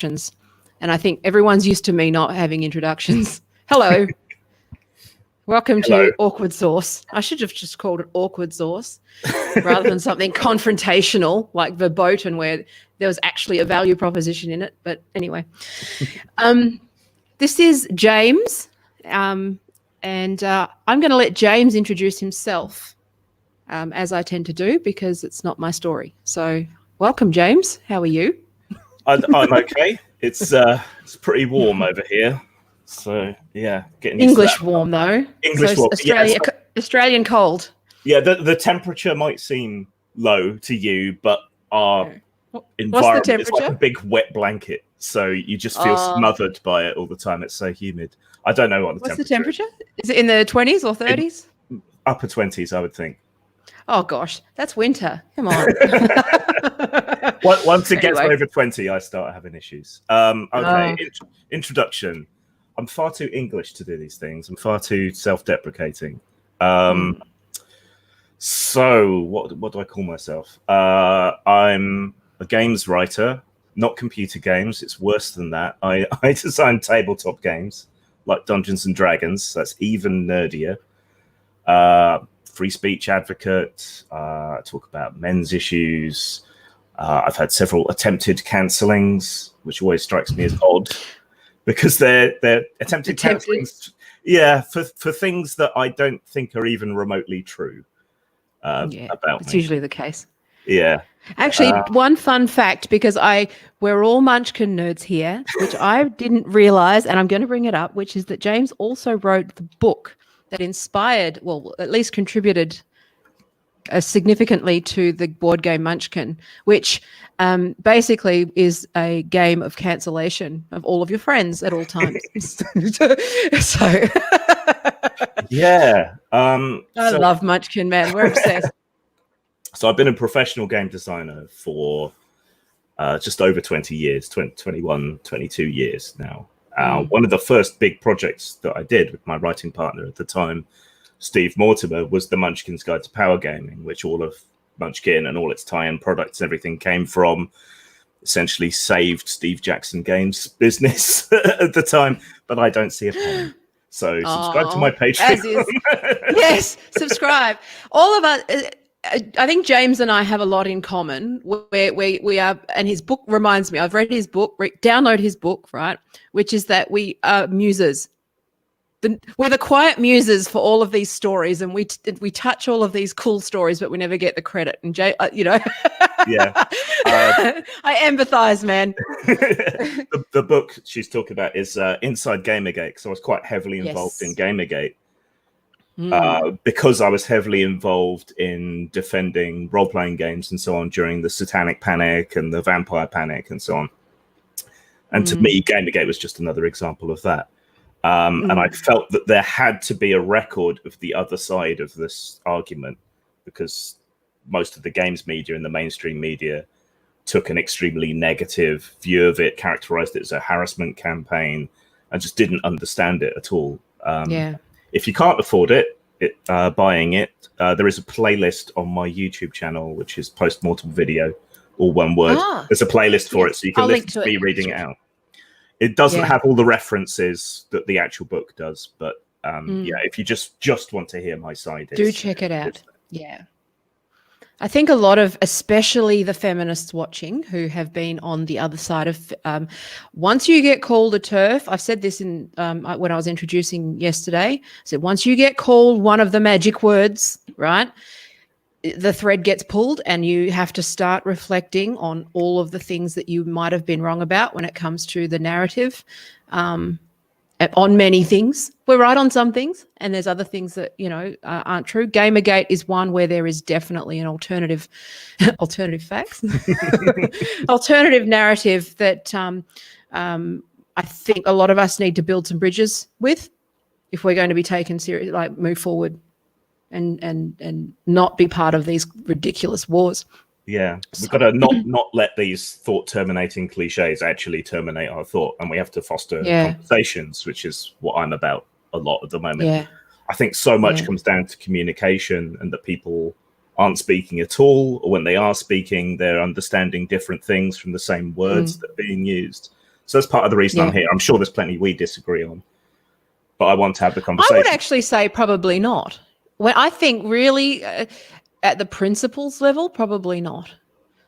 introductions. And I think everyone's used to me not having introductions. Hello. Welcome to Awkward Sauce. I should have just called it Awkward Sauce rather than something confrontational like Verboten, where there was actually a value proposition in it. But anyway, this is James, and I'm going to let James introduce himself, as I tend to do, because it's not my story. So welcome, James. How are you? I'm okay. It's pretty warm over here. So yeah, getting English warm though. English so warm. Australian cold. Yeah, the temperature might seem low to you, but our environment is like a big wet blanket. So you just feel smothered by it all the time. It's so humid. I don't know what's the temperature. Is it in the 20s or 30s? Upper 20s, I would think. Oh gosh, that's winter. Come on. Once it gets over 20, I start having issues. Okay, introduction. I'm far too English to do these things. I'm far too self-deprecating. So what do I call myself? I'm a games writer, not computer games. It's worse than that. I design tabletop games like Dungeons and Dragons. That's even nerdier. Free speech advocate. I talk about men's issues. I've had several attempted cancellings, which always strikes me as odd. Because they're attempted cancellings, for things that I don't think are even remotely true about me. It's usually the case. Yeah. Actually, one fun fact, because we're all Munchkin nerds here, which I didn't realize, and I'm going to bring it up, which is that James also wrote the book that inspired, well, at least contributed significantly to the board game Munchkin, which basically is a game of cancellation of all of your friends at all times. So yeah, I love Munchkin, man. We're obsessed. So I've been a professional game designer for just over 20 years, 21, 22 years now. One of the first big projects that I did with my writing partner at the time, Steve Mortimer, was the Munchkin's Guide to Power Gaming, which all of Munchkin and all its tie-in products and everything came from. Essentially saved Steve Jackson Games' business at the time, but I don't see a penny. So subscribe to my Patreon. Yes, subscribe. All of us, I think James and I have a lot in common where we are, and his book reminds me, I've read his book, download his book, right, which is that we are muses. We're the quiet muses for all of these stories, and we touch all of these cool stories, but we never get the credit. And Jay, yeah, I empathize, man. the book she's talking about is Inside Gamergate, because I was quite heavily involved in Gamergate, because I was heavily involved in defending role-playing games and so on during the Satanic Panic and the Vampire Panic and so on. And to me, Gamergate was just another example of that. And I felt that there had to be a record of the other side of this argument, because most of the games media and the mainstream media took an extremely negative view of it, characterized it as a harassment campaign, and just didn't understand it at all. If you can't afford it, buying it, there is a playlist on my YouTube channel, which is Postmortem Video, all one word. There's a playlist for it, so you can listen to me reading it out. It doesn't have all the references that the actual book does, but if you just want to hear my side, do check it out. Yeah, I think a lot of, especially the feminists watching, who have been on the other side of, once you get called a TERF, I've said this in when I was introducing yesterday. I said once you get called one of the magic words, right, the thread gets pulled, and you have to start reflecting on all of the things that you might have been wrong about when it comes to the narrative. On many things, we're right on some things, and there's other things that aren't true. Gamergate is one where there is definitely an alternative facts, alternative narrative that I think a lot of us need to build some bridges with if we're going to be taken seriously, like move forward. And not be part of these ridiculous wars. Yeah, we've got to not let these thought terminating cliches actually terminate our thought, and we have to foster conversations, which is what I'm about a lot at the moment. Yeah. I think so much comes down to communication, and that people aren't speaking at all, or when they are speaking, they're understanding different things from the same words that are being used. So that's part of the reason I'm here. I'm sure there's plenty we disagree on, but I want to have the conversation. I would actually say probably not. When I think really at the principles level, probably not.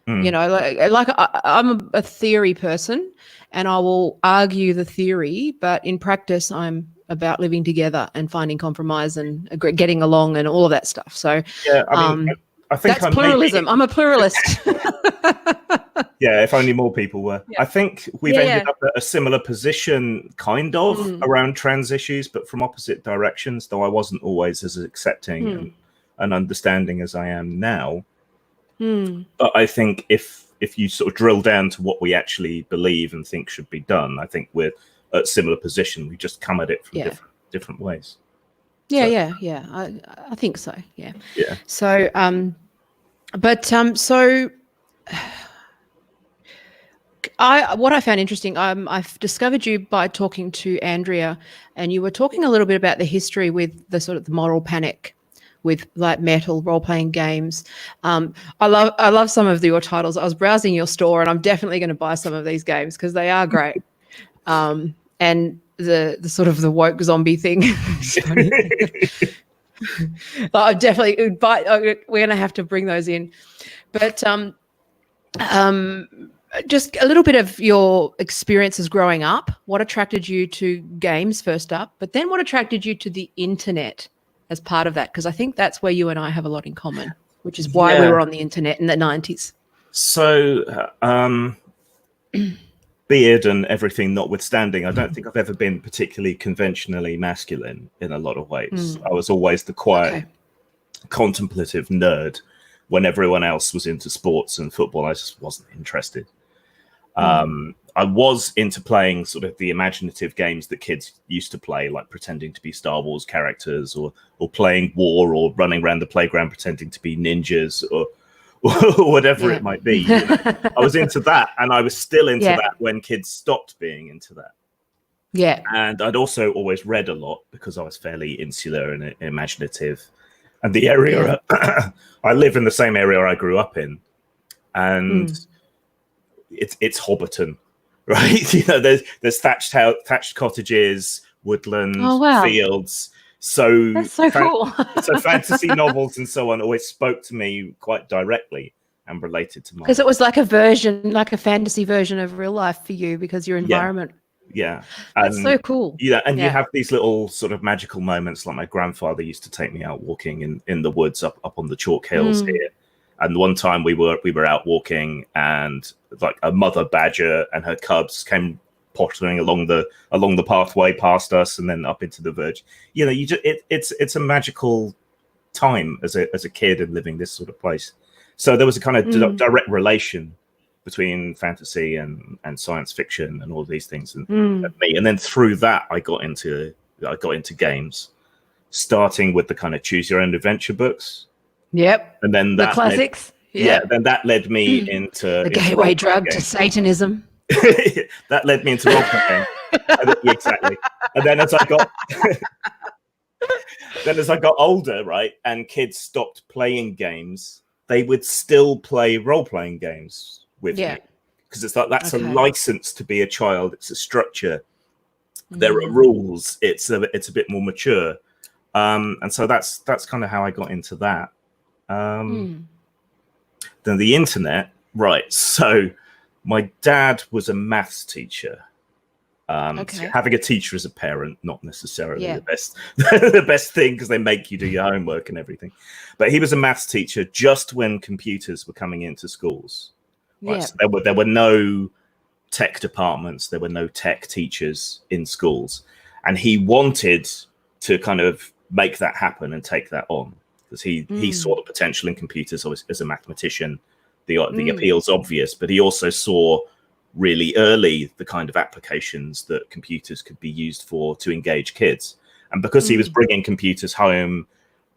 You know, like I'm a theory person, and I will argue the theory, but in practice, I'm about living together and finding compromise and getting along and all of that stuff. So yeah, I mean, I think that's pluralism. I'm a pluralist. Yeah, if only more people were. Yeah. I think we've ended up at a similar position, kind of, around trans issues, but from opposite directions, though I wasn't always as accepting and understanding as I am now. But I think if you sort of drill down to what we actually believe and think should be done, I think we're at a similar position. We just come at it from different ways. Yeah. I think so. Yeah. So, so what I found interesting, I've discovered you by talking to Andrea, and you were talking a little bit about the history with the sort of the moral panic with like metal role-playing games. I love some of your titles. I was browsing your store, and I'm definitely going to buy some of these games because they are great. And the sort of the woke zombie thing. I definitely we're going to have to bring those in. But just a little bit of your experiences growing up. What attracted you to games first up, but then what attracted you to the internet as part of that? Because I think that's where you and I have a lot in common, which is why we were on the internet in the 90s. So beard and everything notwithstanding, I don't think I've ever been particularly conventionally masculine in a lot of ways. I was always the quiet, contemplative nerd when everyone else was into sports and football. I just wasn't interested. I was into playing sort of the imaginative games that kids used to play, like pretending to be Star Wars characters or playing war or running around the playground pretending to be ninjas or whatever it might be. You know? I was into that, and I was still into that when kids stopped being into that. Yeah. And I'd also always read a lot because I was fairly insular and imaginative. And the area, I live in the same area I grew up in, and it's Hobbiton, right? You know, there's thatched cottages, woodland, fields. So that's so cool. So fantasy novels and so on always spoke to me quite directly and related to mine. Because it was like a fantasy version of real life for you because your environment. Yeah. That's so cool. Yeah, and you have these little sort of magical moments, like my grandfather used to take me out walking in the woods up on the chalk hills here. And one time we were out walking, and like a mother badger and her cubs came pottering along the pathway past us and then up into the verge. You know, it's a magical time as a kid and living this sort of place. So there was a kind of direct relation between fantasy and science fiction and all these things and me. And then through that I got into games, starting with the kind of choose your own adventure books. Yep. And then the classics. Then that led me into the gateway drug to Satanism. That led me into role playing. Exactly. And then as I got older, right, and kids stopped playing games, they would still play role playing games with me, because it's like that's a license to be a child. It's a structure. There are rules. It's a bit more mature, and so that's kind of how I got into that. Then the internet, right? So my dad was a maths teacher. So having a teacher as a parent, not necessarily the best thing, because they make you do your homework and everything. But he was a maths teacher just when computers were coming into schools. Right? So there were no tech departments, there were no tech teachers in schools, and he wanted to kind of make that happen and take that on, because he saw the potential in computers as a mathematician. The appeal's obvious, but he also saw really early the kind of applications that computers could be used for to engage kids. And because he was bringing computers home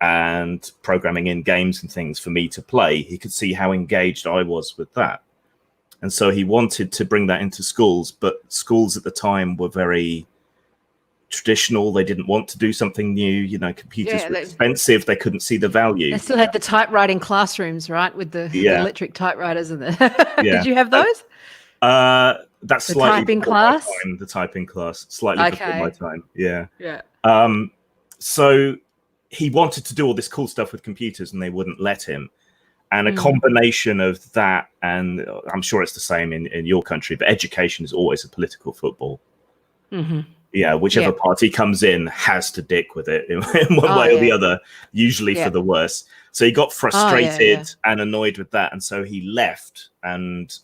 and programming in games and things for me to play, he could see how engaged I was with that. And so he wanted to bring that into schools, but schools at the time were very traditional. They didn't want to do something new. You know, computers were expensive. They couldn't see the value. They still had the typewriting classrooms, right, with the electric typewriters and the. Did you have those? That's The slightly typing before my class? time, the typing class, slightly before my time. Yeah. So he wanted to do all this cool stuff with computers, and they wouldn't let him. And a combination of that, and I'm sure it's the same in your country, but education is always a political football. Yeah, whichever party comes in has to dick with it in one way or the other, usually for the worse. So he got frustrated and annoyed with that, and so he left and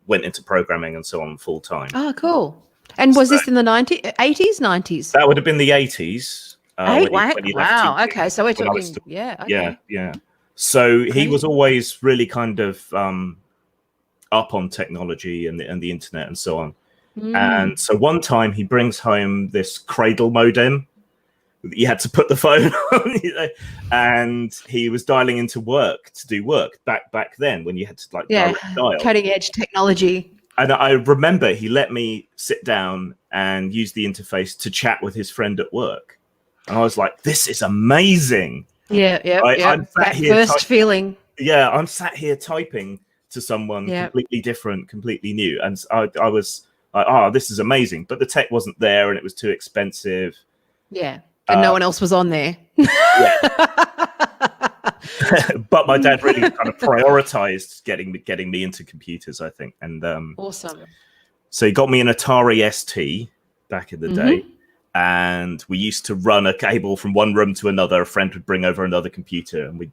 went into programming and so on full time. Oh, cool. And was this in the 80s, 90s? That would have been the 80s. When he left wow. teaching, Okay, so we're talking. Okay. Yeah. So he was always really kind of up on technology and the internet and so on. And so one time he brings home this cradle modem. You had to put the phone on, and he was dialing into work to do work back then when you had to dial. Cutting edge technology. And I remember he let me sit down and use the interface to chat with his friend at work, and I was like, "This is amazing." I'm sat here first feeling. Yeah, I'm sat here typing to someone completely different, completely new, and I was like, "Oh, this is amazing!" But the tech wasn't there, and it was too expensive. Yeah. And no one else was on there. But my dad really kind of prioritized getting me into computers, I think. And awesome. So he got me an Atari ST back in the day, and we used to run a cable from one room to another. A friend would bring over another computer, and we'd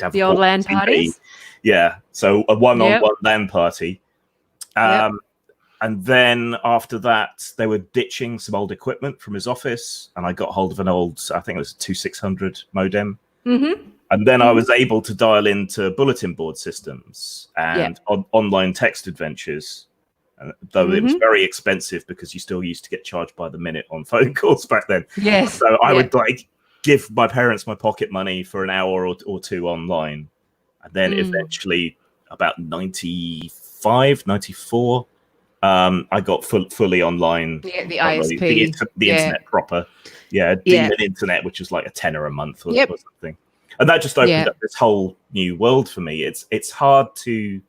have the old LAN parties. Yeah, so a one-on-one LAN party. And then after that, they were ditching some old equipment from his office, and I got hold of an old, I think it was a 2600 modem. And then I was able to dial into bulletin board systems and online text adventures, though it was very expensive because you still used to get charged by the minute on phone calls back then. Yes. So I would give my parents my pocket money for an hour or two online. And then eventually, about 95, 94, I got fully online. The ISP. The internet proper. Demon internet, which was like a tenner a month or something. And that just opened up this whole new world for me. It's hard to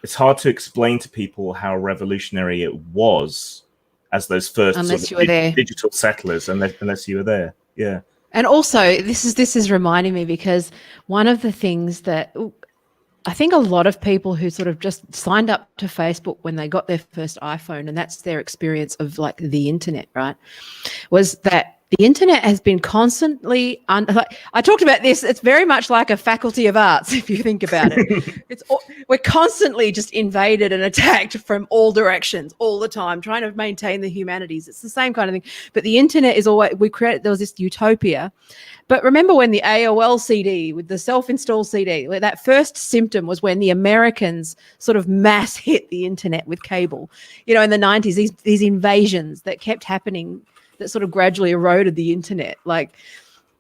explain to people how revolutionary it was as those first digital settlers, unless you were there. Yeah. And also, this is reminding me, because one of the things that I think a lot of people who sort of just signed up to Facebook when they got their first iPhone, and that's their experience of like the internet, right, was that the internet has been constantly I talked about this. It's very much like a faculty of arts, if you think about it. We're constantly just invaded and attacked from all directions all the time, trying to maintain the humanities. It's the same kind of thing. But the internet is always, there was this utopia. But remember when the AOL CD, with the self-install CD, that first symptom was when the Americans sort of mass hit the internet with cable. In the 90s, these invasions that kept happening that sort of gradually eroded the internet.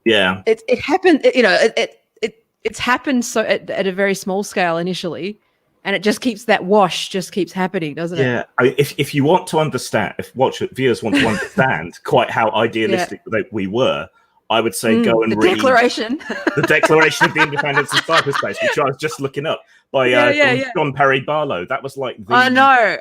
It happened, it's happened so at a very small scale initially, and it just keeps, that wash just keeps happening, doesn't it? Yeah. If you want to understand, viewers want to understand quite how idealistic that we were, I would say go and read the Declaration of the Independence of Cyberspace, which I was just looking up by John Perry Barlow. That was like I know.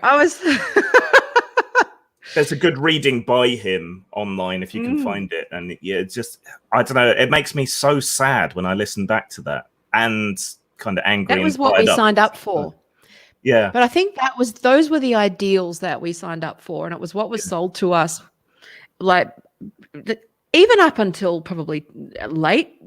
There's a good reading by him online if you can find it. And it's just, I don't know, it makes me so sad when I listen back to that, and kind of angry. That was what we signed up for. Yeah. But I think those were the ideals that we signed up for, and it was what was sold to us, even up until probably late,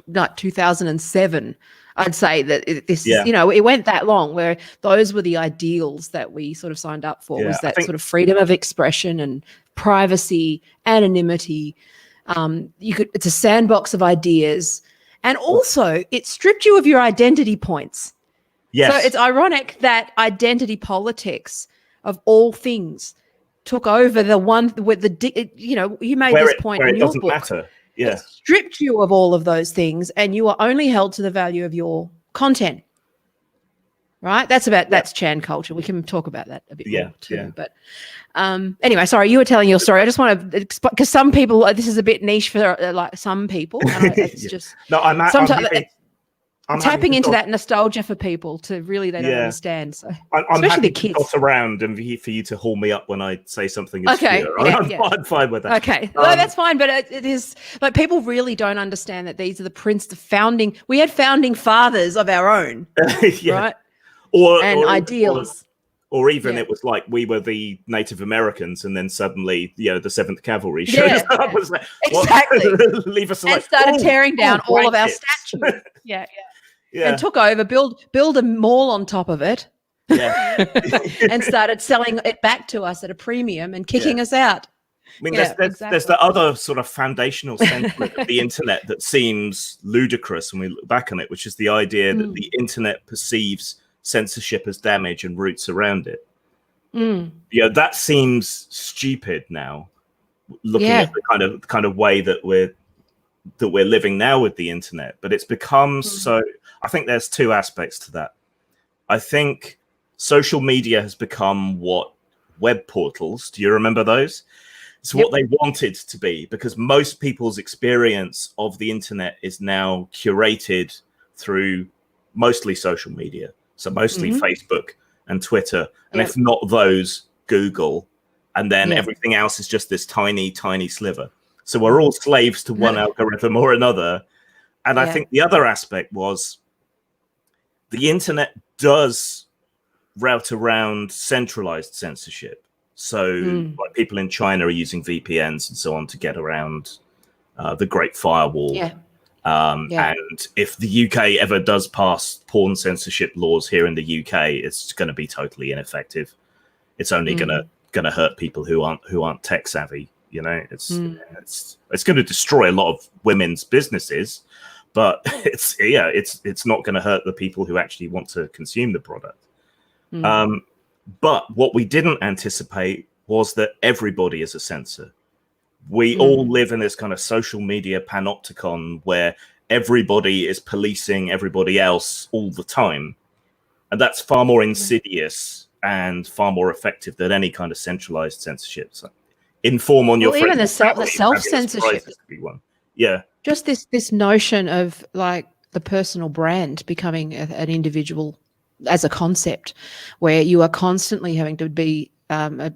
like 2007. I'd say that this is, it went that long where those were the ideals that we sort of signed up for, was that sort of freedom of expression and privacy, anonymity. It's a sandbox of ideas. And also it stripped you of your identity points. Yes. So it's ironic that identity politics of all things took over the one with you made this point in your book. Matter. Yeah. It stripped you of all of those things, and you are only held to the value of your content. Right? That's Chan culture. We can talk about that a bit more too. Yeah. But anyway, sorry, you were telling your story. I just want to, because some people, this is a bit niche for some people. And it's just no, tapping into that nostalgia for people to really they don't understand. So I'm happy to toss around and for you to haul me up when I say something obscure. I'm fine with that. Okay, no, that's fine. But it is like people really don't understand that these are the founding. We had founding fathers of our own, right? Or ideals. Or even it was like we were the Native Americans, and then suddenly, the 7th Cavalry showed up. Was like, exactly. Leave us alone. And started tearing down all of our statues. Yeah. And took over, build a mall on top of it. Yeah. And started selling it back to us at a premium and kicking us out. I mean, there's the other sort of foundational sentiment of the internet that seems ludicrous when we look back on it, which is the idea that the internet perceives censorship as damage and roots around it. That seems stupid now, looking at the kind of way that we're living now with the internet. But it's become so. I think there's two aspects to that. I think social media has become what web portals. Do you remember those? It's what they wanted to be, because most people's experience of the internet is now curated through mostly social media. So mostly Facebook and Twitter, and if not those, Google, and then everything else is just this tiny, tiny sliver. So we're all slaves to one algorithm or another. And I think the other aspect was the internet does route around centralized censorship. So like people in China are using VPNs and so on to get around the Great Firewall. And if the UK ever does pass porn censorship laws here in the UK, it's going to be totally ineffective. It's only going to hurt people who aren't tech savvy. It's going to destroy a lot of women's businesses, but it's not going to hurt the people who actually want to consume the product. But what we didn't anticipate was that everybody is a censor. We all live in this kind of social media panopticon where everybody is policing everybody else all the time. And that's far more insidious and far more effective than any kind of centralized censorship. So inform on your friends. Even the self-censorship. Yeah. Just this notion of like the personal brand becoming an individual as a concept, where you are constantly having to be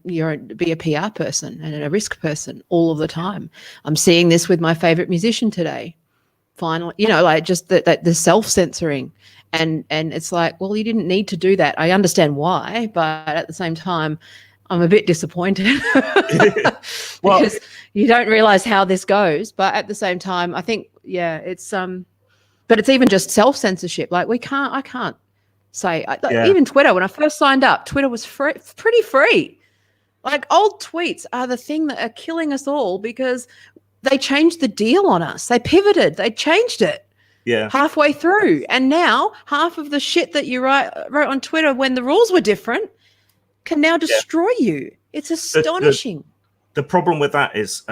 be a PR person and a risk person all of the time. I'm seeing this with my favorite musician today. Finally, like just the self-censoring, and it's like, well, you didn't need to do that. I understand why, but at the same time, I'm a bit disappointed because you don't realize how this goes. But at the same time, I think it's but it's even just self-censorship. Like I can't say even Twitter. When I first signed up, Twitter was pretty free. Like old tweets are the thing that are killing us all because they changed the deal on us. They pivoted. They changed it halfway through, and now half of the shit that you wrote on Twitter when the rules were different can now destroy you. It's astonishing. The problem with that is,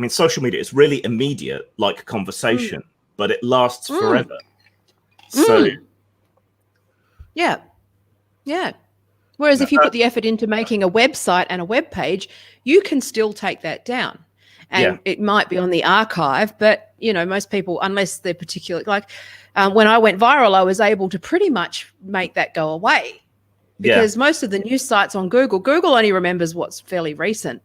social media is really immediate, like conversation, but it lasts forever. So. Yeah. Whereas if you put the effort into making a website and a web page, you can still take that down. And it might be on the archive, but, most people, unless they're particular, like when I went viral, I was able to pretty much make that go away because most of the news sites on Google only remembers what's fairly recent.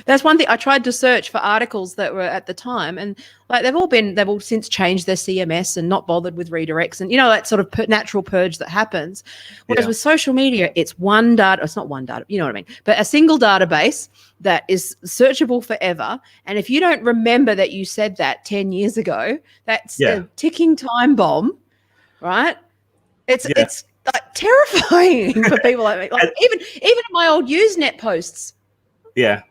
That's one thing. I tried to search for articles that were at the time, and like they've all since changed their CMS and not bothered with redirects and that sort of natural purge that happens. Whereas with social media, it's one data. It's not one data, you know what I mean? But a single database that is searchable forever. And if you don't remember that you said that 10 years ago, that's a ticking time bomb, right? It's like terrifying for people like me. Like even in my old Usenet posts. Yeah,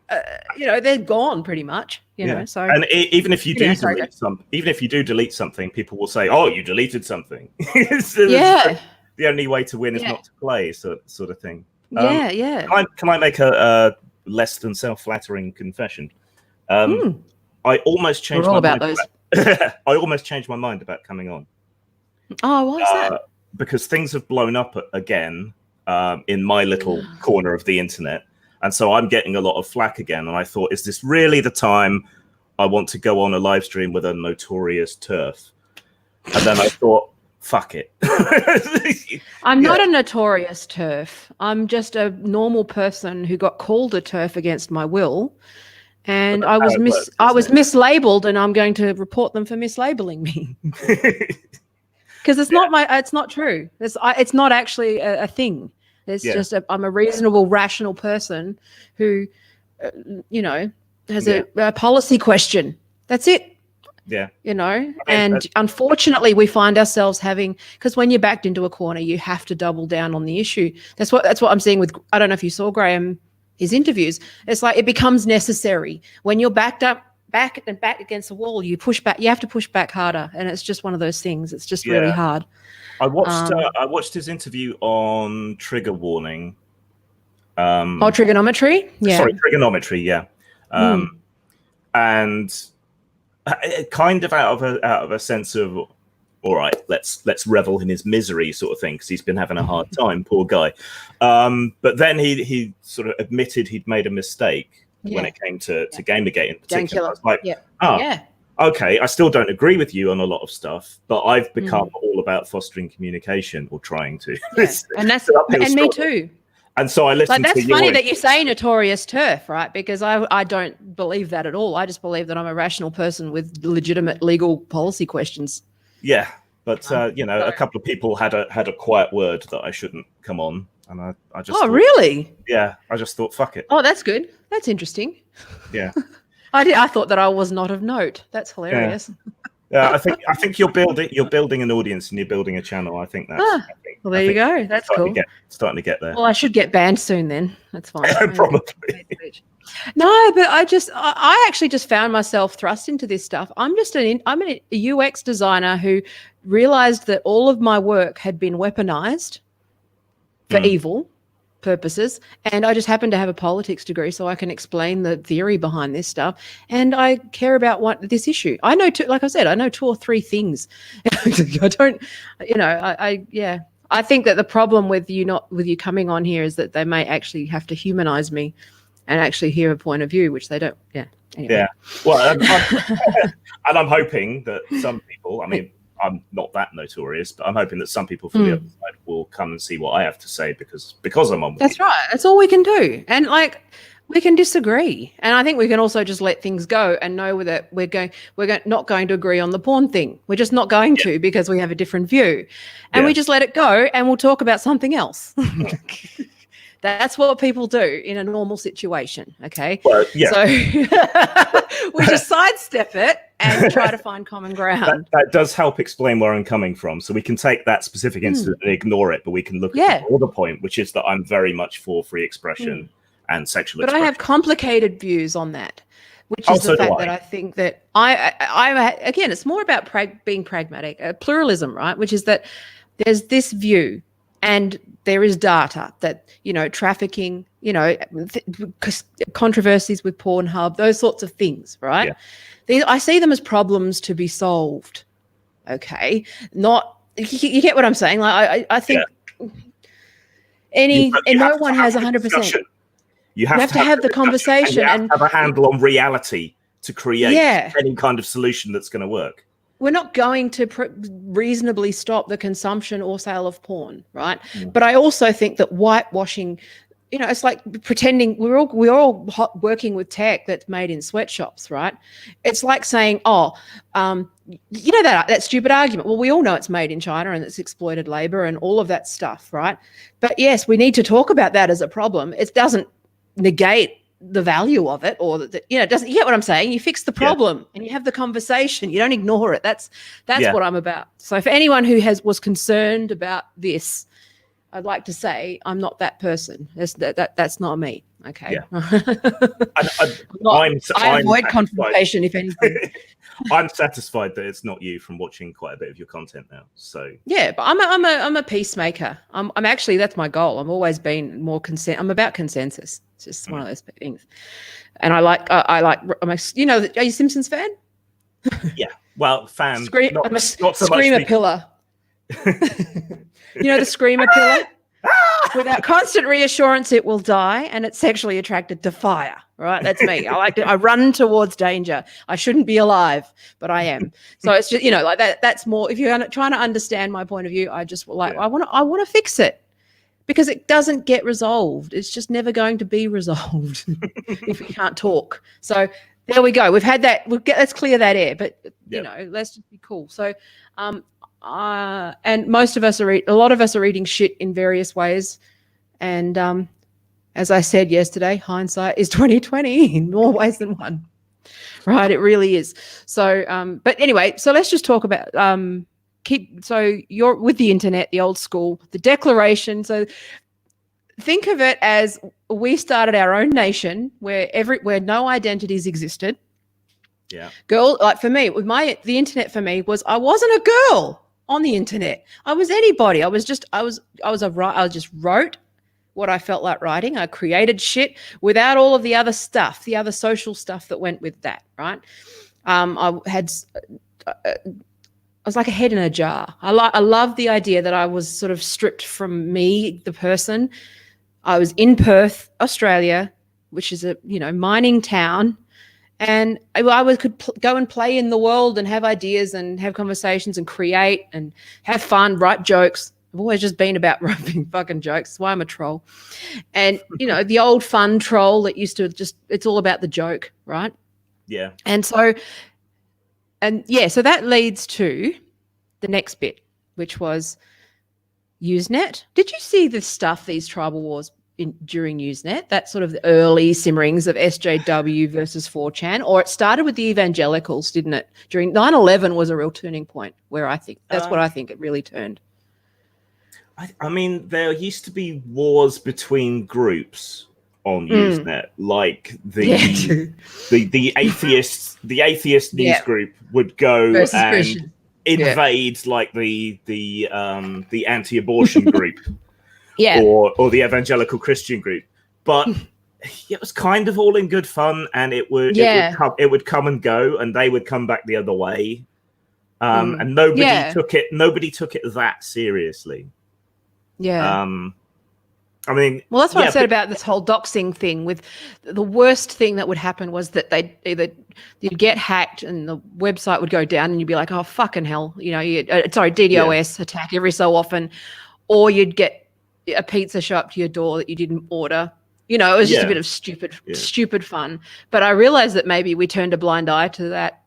they're gone pretty much. So and even if you do delete something, people will say, "Oh, you deleted something." The only way to win is not to play, sort of thing. Can I make a less than self-flattering confession? I almost changed my mind. I almost changed my mind about coming on. Oh, why is that? Because things have blown up again in my little corner of the internet. And so I'm getting a lot of flack again. And I thought, is this really the time I want to go on a live stream with a notorious TERF? And then I thought, fuck it. I'm not a notorious TERF. I'm just a normal person who got called a TERF against my will. And I was mislabeled, and I'm going to report them for mislabeling me. Because it's not true. It's not actually a thing. It's just I'm a reasonable, rational person who, has a policy question. That's it. Yeah. And unfortunately we find ourselves because when you're backed into a corner, you have to double down on the issue. That's what I'm seeing with, I don't know if you saw Graham, his interviews. It's like it becomes necessary. When you're back against the wall, you push back, you have to push back harder. And it's just one of those things. It's just really hard. I watched his interview on trigger warning. Trigonometry? Yeah. Sorry, trigonometry, yeah. And kind of out of a sense of, all right, let's revel in his misery sort of thing, because he's been having a hard time, poor guy. But then he sort of admitted he'd made a mistake when it came to Gamergate in particular. I was like, okay, I still don't agree with you on a lot of stuff, but I've become all about fostering communication, or trying to. And me too. And so I listened to that's funny that you say notorious TERF, right? Because I don't believe that at all. I just believe that I'm a rational person with legitimate legal policy questions. Yeah, but a couple of people had a quiet word that I shouldn't come on, and I just really? Yeah, I just thought, fuck it. Oh, that's good. That's interesting. Yeah. I thought that I was not of note. That's hilarious. Yeah, I think you're building an audience, and you're building a channel. I think that's. Well, there you go. That's cool. Starting to get there. Well, I should get banned soon then. That's fine. Probably. No, but I actually just found myself thrust into this stuff. I'm a UX designer who realized that all of my work had been weaponized for evil purposes, and I just happen to have a politics degree, so I can explain the theory behind this stuff, and I care about this issue. I know like I said, I know 2 or 3 things. I don't, I think that the problem with you coming on here is that they may actually have to humanize me and actually hear a point of view, which they don't. Yeah. Anyway. Yeah. Well, and I'm hoping that some people, I mean, I'm not that notorious, but I'm hoping that some people from the other side will come and see what I have to say because I'm on. That's right. That's all we can do. And we can disagree. And I think we can also just let things go and know that we're not going to agree on the porn thing. We're just not going to, because we have a different view. And we just let it go, and we'll talk about something else. That's what people do in a normal situation, okay? Well, yeah. So we just sidestep it and try to find common ground. That does help explain where I'm coming from. So we can take that specific incident and ignore it, but we can look at the broader point, which is that I'm very much for free expression and sexual expression. But I have complicated views on that, which is the fact that I think that I again, it's more about being pragmatic, pluralism, right? Which is that there's this view, and there is data that, trafficking, controversies with Pornhub, those sorts of things, right? Yeah. I see them as problems to be solved. Okay. Not, you get what I'm saying? Like, I think no one has 100%. You have to have the conversation and have a handle on reality to create any kind of solution that's going to work. We're not going to reasonably stop the consumption or sale of porn, right? But I also think that whitewashing, it's like pretending we're all working with tech that's made in sweatshops, right? It's like saying, that stupid argument. Well, we all know it's made in China and it's exploited labor and all of that stuff, right? But yes, we need to talk about that as a problem. It doesn't negate the value of it, or doesn't. You get what I'm saying? You fix the problem and you have the conversation. You don't ignore it. That's what I'm about. So for anyone who was concerned about this, I'd like to say I'm not that person. That's not me. Okay. Yeah. I avoid confrontation, if anything. I'm satisfied that it's not you from watching quite a bit of your content now. So yeah, but I'm a peacemaker. I'm actually, that's my goal. I've always been more I'm about consensus. It's just one of those things. And are you a Simpsons fan? Yeah. Well, fan. I'm a screamer pillar. The screamer pillar? Without constant reassurance, it will die, and it's sexually attracted to fire. Right? That's me. I run towards danger. I shouldn't be alive, but I am. So it's just, like that. That's more. If you're trying to understand my point of view, I just I want to fix it because it doesn't get resolved. It's just never going to be resolved if we can't talk. So there we go. We've had that. Let's clear that air. But let's just be cool. So, and most of us a lot of us are eating shit in various ways, and as I said yesterday, hindsight is 20/20 in more ways than one. Right, it really is. So, but anyway, so let's just talk about so you're with the internet, the old school, the declaration. So think of it as we started our own nation where no identities existed. Yeah. Girl, like for me, with the internet for me was I wasn't a girl on the internet. I was anybody. I just wrote what I felt like writing. I created shit without all of the other stuff, the other social stuff that went with that, right? I was like a head in a jar. I love the idea that I was sort of stripped from me, the person. I was in Perth, Australia, which is a mining town, and could go and play in the world and have ideas and have conversations and create and have fun, write jokes. I've always just been about writing fucking jokes. That's why I'm a troll. And, the old fun troll that used to it's all about the joke, right? Yeah. And so that leads to the next bit, which was Usenet. Did you see this stuff, these tribal wars during Usenet? That sort of the early simmerings of SJW versus 4chan, or it started with the evangelicals, didn't it? During 9/11 was a real turning point where I think that's what I think it really turned. I mean, there used to be wars between groups on Usenet, like the atheist news group would go versus and Christian. Invade like the anti-abortion group, or the evangelical Christian group, but it was kind of all in good fun, and it would come and go, and they would come back the other way, and nobody took it that seriously. Yeah. I mean, well, that's what I said about this whole doxing thing. With the worst thing that would happen was that you'd get hacked and the website would go down, and you'd be like, "Oh fucking hell!" DDoS attack every so often, or you'd get a pizza show up to your door that you didn't order. It was just a bit of stupid fun. But I realized that maybe we turned a blind eye to that,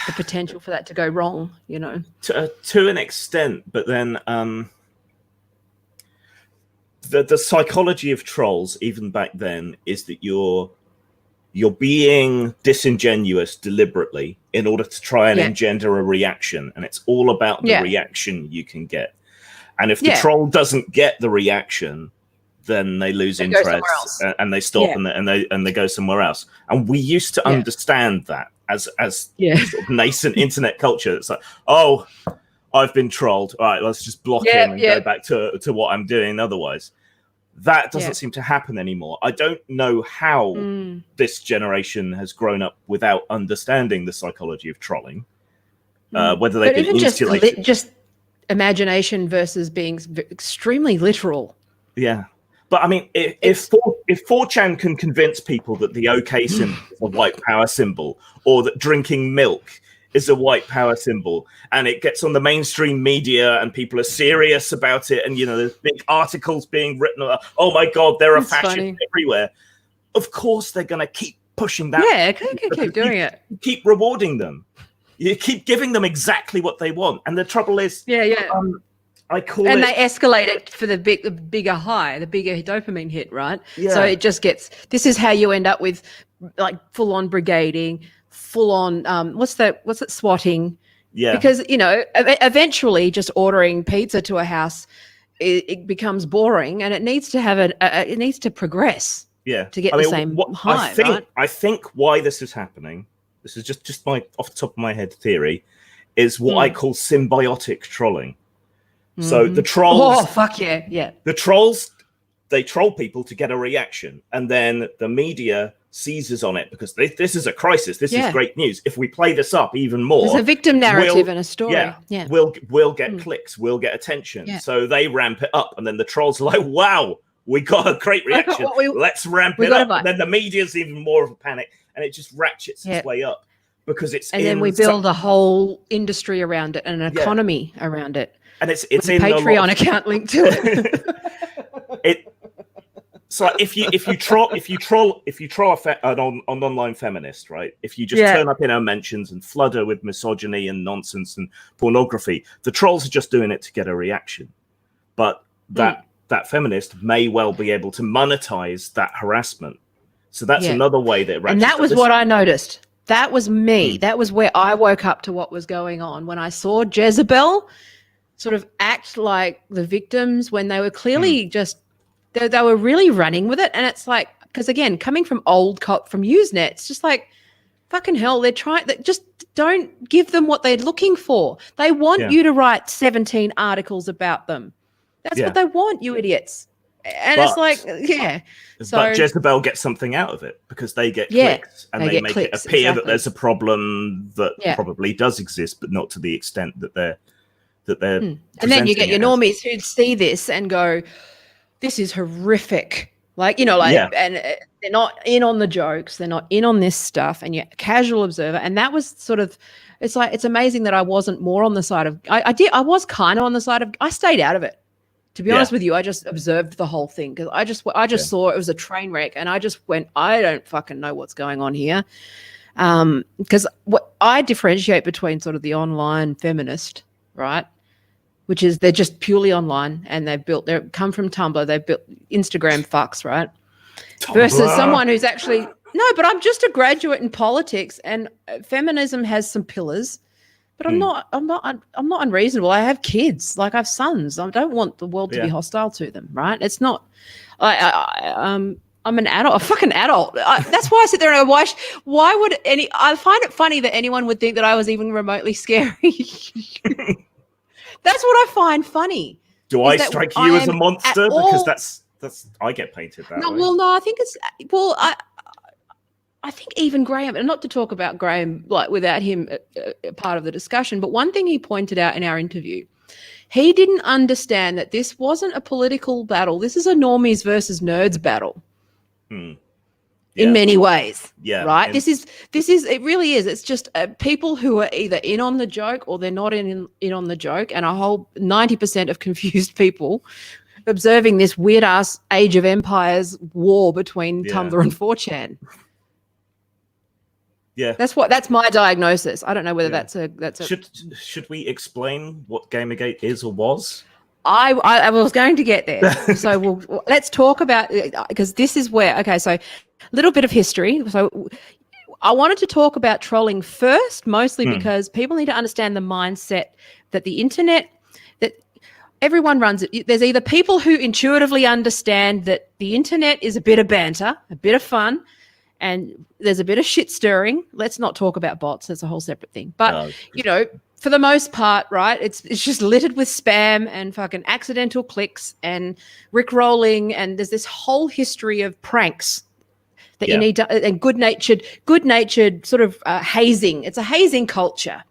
the potential for that to go wrong. To an extent, but then. The psychology of trolls, even back then, is that you're being disingenuous deliberately in order to try and engender a reaction, and it's all about the reaction you can get. And if the troll doesn't get the reaction, then they lose interest and they stop and they go somewhere else. And we used to understand that as sort of nascent internet culture. It's like, oh, I've been trolled. All right, let's just block him and go back to what I'm doing otherwise. That doesn't seem to happen anymore. I don't know how this generation has grown up without understanding the psychology of trolling. Whether they've been insulated. Just imagination versus being extremely literal. Yeah. But I mean, if 4chan can convince people that the OK symbol is a white power symbol, or that drinking milk is a white power symbol, and it gets on the mainstream media and people are serious about it, and there's big articles being written about, oh my god, there are fascists everywhere. Of course they're going to keep pushing that. Yeah, keep doing it. Keep rewarding them. You keep giving them exactly what they want. And the trouble is, they escalate it for the bigger high, the bigger dopamine hit, right? Yeah. So it just gets, this is how you end up with like full on brigading, full on swatting. Yeah. Because eventually just ordering pizza to a house, it becomes boring, and it needs to have it needs to progress. Yeah. To get the same high. I think why this is happening, this is just my off the top of my head theory, is what I call symbiotic trolling. So the trolls, the trolls, they troll people to get a reaction, and then the media seizes on it because this is a crisis. This is great news. If we play this up even more, there's a victim narrative and a story. We'll get clicks, we'll get attention. Yeah. So they ramp it up, and then the trolls are like, "Wow, we got a great reaction. Let's ramp it up." And then the media's even more of a panic, and it just ratchets its way up because it's. And then we build a whole industry around it and an economy around it. And it's a Patreon account linked to it. So if you troll an online feminist, right? If you just turn up in her mentions and flood her with misogyny and nonsense and pornography, the trolls are just doing it to get a reaction. But that feminist may well be able to monetize that harassment. So that's another way that. And that was what I noticed. That was me. That was where I woke up to what was going on when I saw Jezebel sort of act like the victims when they were clearly just. They were really running with it, and it's like, because again, coming from from Usenet, it's just like, fucking hell, they're trying. Just don't give them what they're looking for. They want you to write 17 articles about them. That's what they want, you idiots. And it's like, but Jezebel gets something out of it because they get clicks, and they make it appear that there's a problem that probably does exist, but not to the extent that they're And then you get your normies who see this and go, this is horrific. And they're not in on the jokes. They're not in on this stuff. And you're a casual observer. And that was sort of, it's like, it's amazing that I wasn't more on the side of, I was kind of on the side of, I stayed out of it. To be honest with you, I just observed the whole thing because I just saw it was a train wreck. And I just went, I don't fucking know what's going on here. Because what I differentiate between sort of the online feminist, right? Which is they're just purely online and they come from Tumblr, they've built Instagram fucks, right? Tumblr. Versus someone who's actually, no, but I'm just a graduate in politics and feminism has some pillars, but I'm not unreasonable. I have kids, like I have sons. I don't want the world to be hostile to them, right? It's not, I'm an adult, a fucking adult. That's why I sit there and I why would I find it funny that anyone would think that I was even remotely scary. That's what I find funny. Do I strike you as a monster? Because that's I get painted that way. Well, no, I think it's I think even Graham, and not to talk about Graham like without him a part of the discussion, but one thing he pointed out in our interview, he didn't understand that this wasn't a political battle. This is a normies versus nerds battle. In many ways, right? This is it really is. It's just people who are either in on the joke or they're not in on the joke, and a whole 90% of confused people observing this weird ass Age of Empires war between Tumblr and 4chan. Yeah, that's my diagnosis. I don't know whether that's a. Should we explain what Gamergate is or was? I was going to get there. So let's talk about, because this is where, so a little bit of history. So I wanted to talk about trolling first, mostly because people need to understand the mindset that the internet, that everyone runs it. There's either people who intuitively understand that the internet is a bit of banter, a bit of fun, and there's a bit of shit stirring. Let's not talk about bots. That's a whole separate thing. But, for the most part, right, it's just littered with spam and fucking accidental clicks and rickrolling, and there's this whole history of pranks that you need to, and good-natured sort of hazing. It's a hazing culture.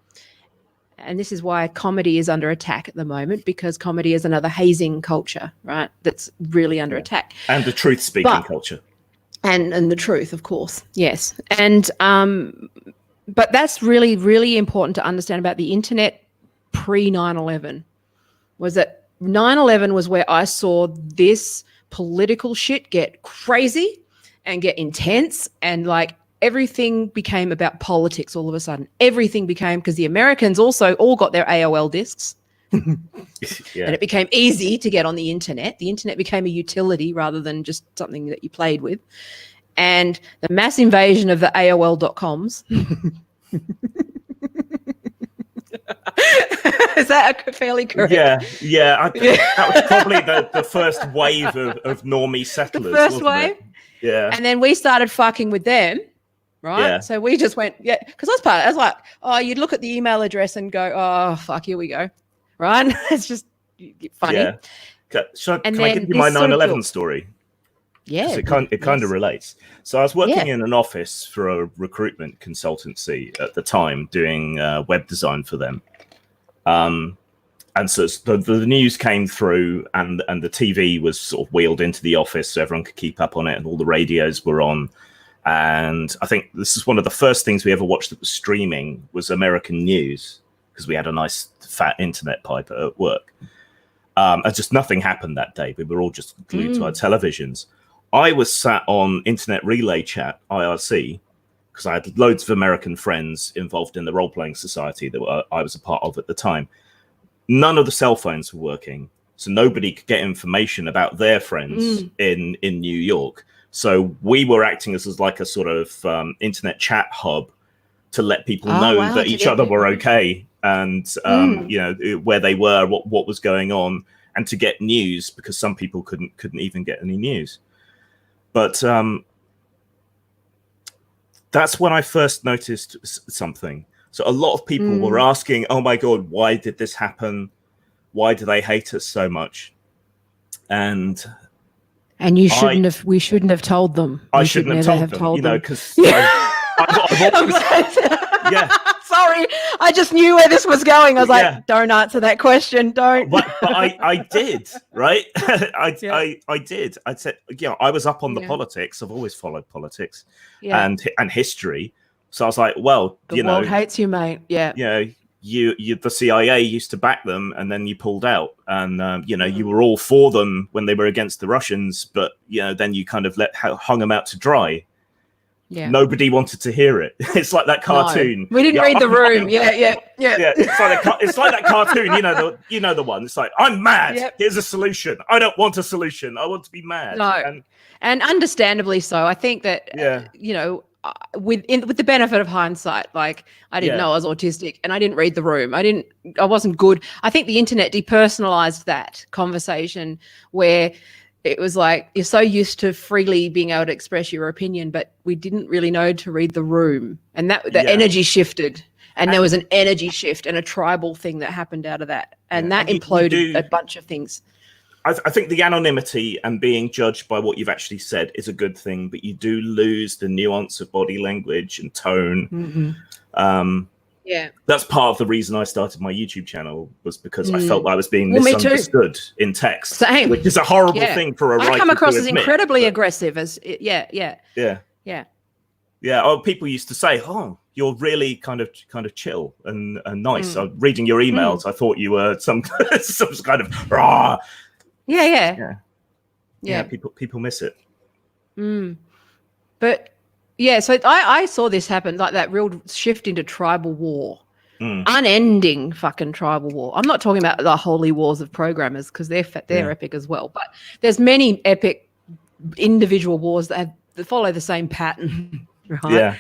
And this is why comedy is under attack at the moment, because comedy is another hazing culture, right, that's really under attack. And the truth-speaking culture. And the truth, of course, yes. And but that's really, really important to understand about the internet pre-9/11, was that 9/11 was where I saw this political shit get crazy and get intense, and like everything became about politics all of a sudden. Everything became, because the Americans also all got their AOL discs. And it became easy to get on the internet. The internet became a utility rather than just something that you played with. And the mass invasion of the AOL.coms. Is that fairly correct? Yeah. That was probably the first wave of normie settlers. The first wave? Yeah. And then we started fucking with them, right? Yeah. So we just went, because I was like, oh, you'd look at the email address and go, oh, fuck, here we go. Right? It's just funny. Yeah. Can I give you my 9/11 story? Yeah, it kind of relates. So I was working in an office for a recruitment consultancy at the time, doing web design for them. And so the news came through, and the TV was sort of wheeled into the office so everyone could keep up on it, and all the radios were on. And I think this is one of the first things we ever watched that was streaming was American news, because we had a nice fat internet pipe at work. And just nothing happened that day. We were all just glued to our televisions. I was sat on Internet Relay Chat, IRC, because I had loads of American friends involved in the role-playing society that I was a part of at the time. None of the cell phones were working, so nobody could get information about their friends in New York. So we were acting as like a sort of internet chat hub to let people know that each other were okay, and you know, where they were, what was going on, and to get news, because some people couldn't even get any news. But that's when I first noticed something. So a lot of people were asking, "Oh my God, why did this happen? Why do they hate us so much?" And you shouldn't have. We shouldn't have told them. I shouldn't have told them. You know, because yeah. Sorry, I just knew where this was going. I was like, "Don't answer that question. Don't." But I did, right? I did. I said, I was up on the politics. I've always followed politics and history. So I was like, well, the world hates you, mate. Yeah. The CIA used to back them, and then you pulled out, and you were all for them when they were against the Russians, but then you kind of hung them out to dry. Yeah. Nobody wanted to hear it. It's like that cartoon. No, we didn't read the room. Yeah. It's like that cartoon. You know the one. It's like, I'm mad. Yep. Here's a solution. I don't want a solution. I want to be mad. No, and understandably so. I think that with the benefit of hindsight, like I didn't know I was autistic, and I didn't read the room. I wasn't good. I think the internet depersonalized that conversation where it was like you're so used to freely being able to express your opinion, but we didn't really know to read the room, and that the energy shifted, and there was an energy shift and a tribal thing that happened out of that, and that imploded a bunch of things. I think the anonymity and being judged by what you've actually said is a good thing, but you do lose the nuance of body language and tone. That's part of the reason I started my YouTube channel, was because I felt I was being misunderstood in text. Same. Which is a horrible thing for a writer I come across to as admit, incredibly aggressive. Oh, people used to say, "Oh, you're really kind of chill and nice." I was reading your emails. I thought you were some kind of rah. Yeah. People miss it. But so I saw this happen, like that real shift into tribal war, unending fucking tribal war. I'm not talking about the holy wars of programmers, because they're epic as well. But there's many epic individual wars that follow the same pattern, right? Yeah.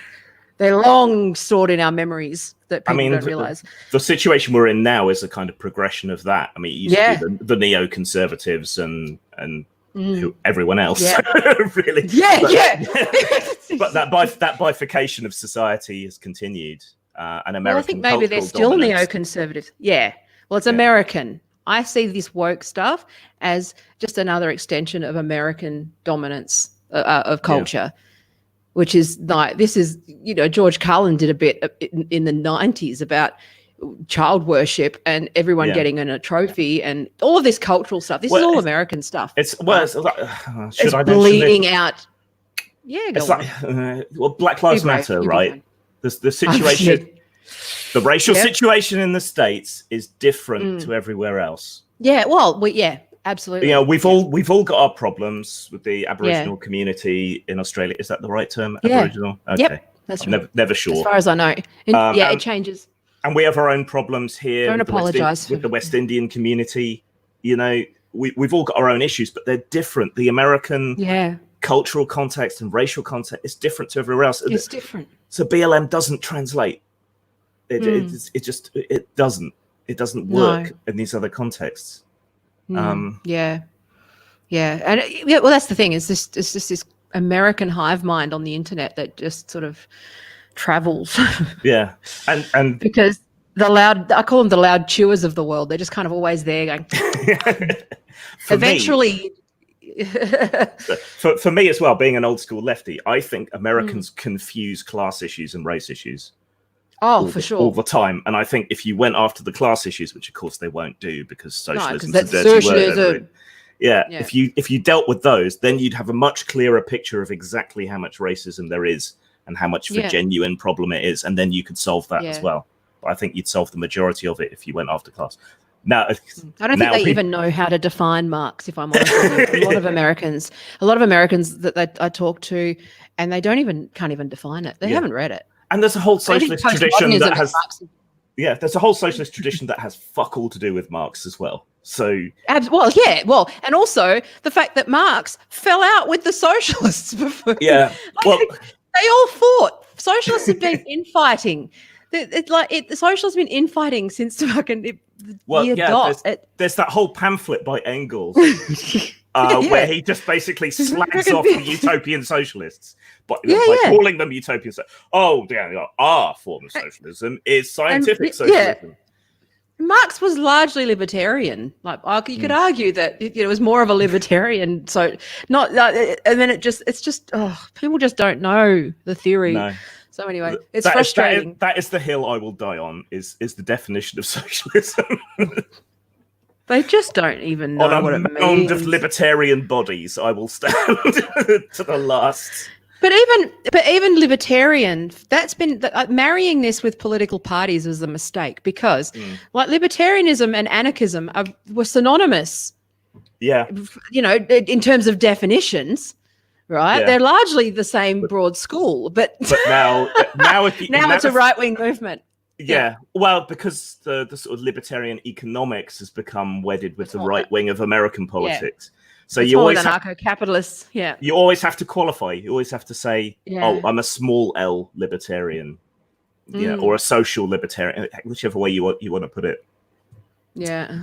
They're long stored in our memories that people don't realize. The situation we're in now is a kind of progression of that. I mean, it used to be the neoconservatives and everyone else, really. But that bifurcation of society has continued. And American, I think maybe they're still neoconservatives. Yeah. Well, it's American. I see this woke stuff as just another extension of American dominance of culture. Yeah. Which is like, this is, George Carlin did a bit in the 90s about child worship and everyone getting in a trophy and all of this cultural stuff. This is all American stuff. It's bleeding out. Yeah, Black Lives Matter, right? The situation, the racial situation in the States is different to everywhere else. Yeah, well, absolutely. We've all got our problems with the Aboriginal community in Australia. Is that the right term? Yeah. Aboriginal? Okay. Yep, that's right. Never sure. As far as I know. It changes. And we have our own problems here. Don't apologise. With the West Indian community. We've all got our own issues, but they're different. The American cultural context and racial context is different to everywhere else. It's different. So BLM doesn't translate. It doesn't. It doesn't work in these other contexts. And well, that's the thing, it's just this American hive mind on the internet that just sort of travels. And because I call them the loud chewers of the world. They're just kind of always there going. Eventually, For me as well, being an old school lefty, I think Americans confuse class issues and race issues. All the time. And I think if you went after the class issues, which of course they won't do because socialism is a dirty word. If you dealt with those, then you'd have a much clearer picture of exactly how much racism there is and how much of a genuine problem it is, and then you could solve that as well. But I think you'd solve the majority of it if you went after class. Now, I don't think they even know how to define Marx, if I'm honest with you. A lot of Americans that I talk to, and they can't even define it. They haven't read it. And there's a whole socialist tradition that has there's a whole socialist tradition that has fuck all to do with Marx as well. So and also the fact that Marx fell out with the socialists before. Yeah, they all fought. Socialists have been infighting. The socialists have been infighting since the fucking year dot. There's that whole pamphlet by Engels where he just basically slags off the utopian socialists, but calling them utopian. Our form of socialism is scientific socialism. Marx was largely libertarian. Like you could argue that it was more of a libertarian. So not, and then it's just people just don't know the theory. No. So anyway, it's frustrating. That is the hill I will die on. Is the definition of socialism? They just don't even know what it means. On a mound of libertarian bodies, I will stand to the last. But even libertarian, that's been marrying this with political parties was a mistake because like libertarianism and anarchism were synonymous. Yeah, in terms of definitions. Right, they're largely the same broad school, but now it's a right-wing movement. Yeah, well, because the sort of libertarian economics has become wedded with the right wing of American politics. So it's you always anarcho-capitalists. Yeah, you always have to qualify. You always have to say, "Oh, I'm a small L libertarian," or a social libertarian, whichever way you want to put it. Yeah,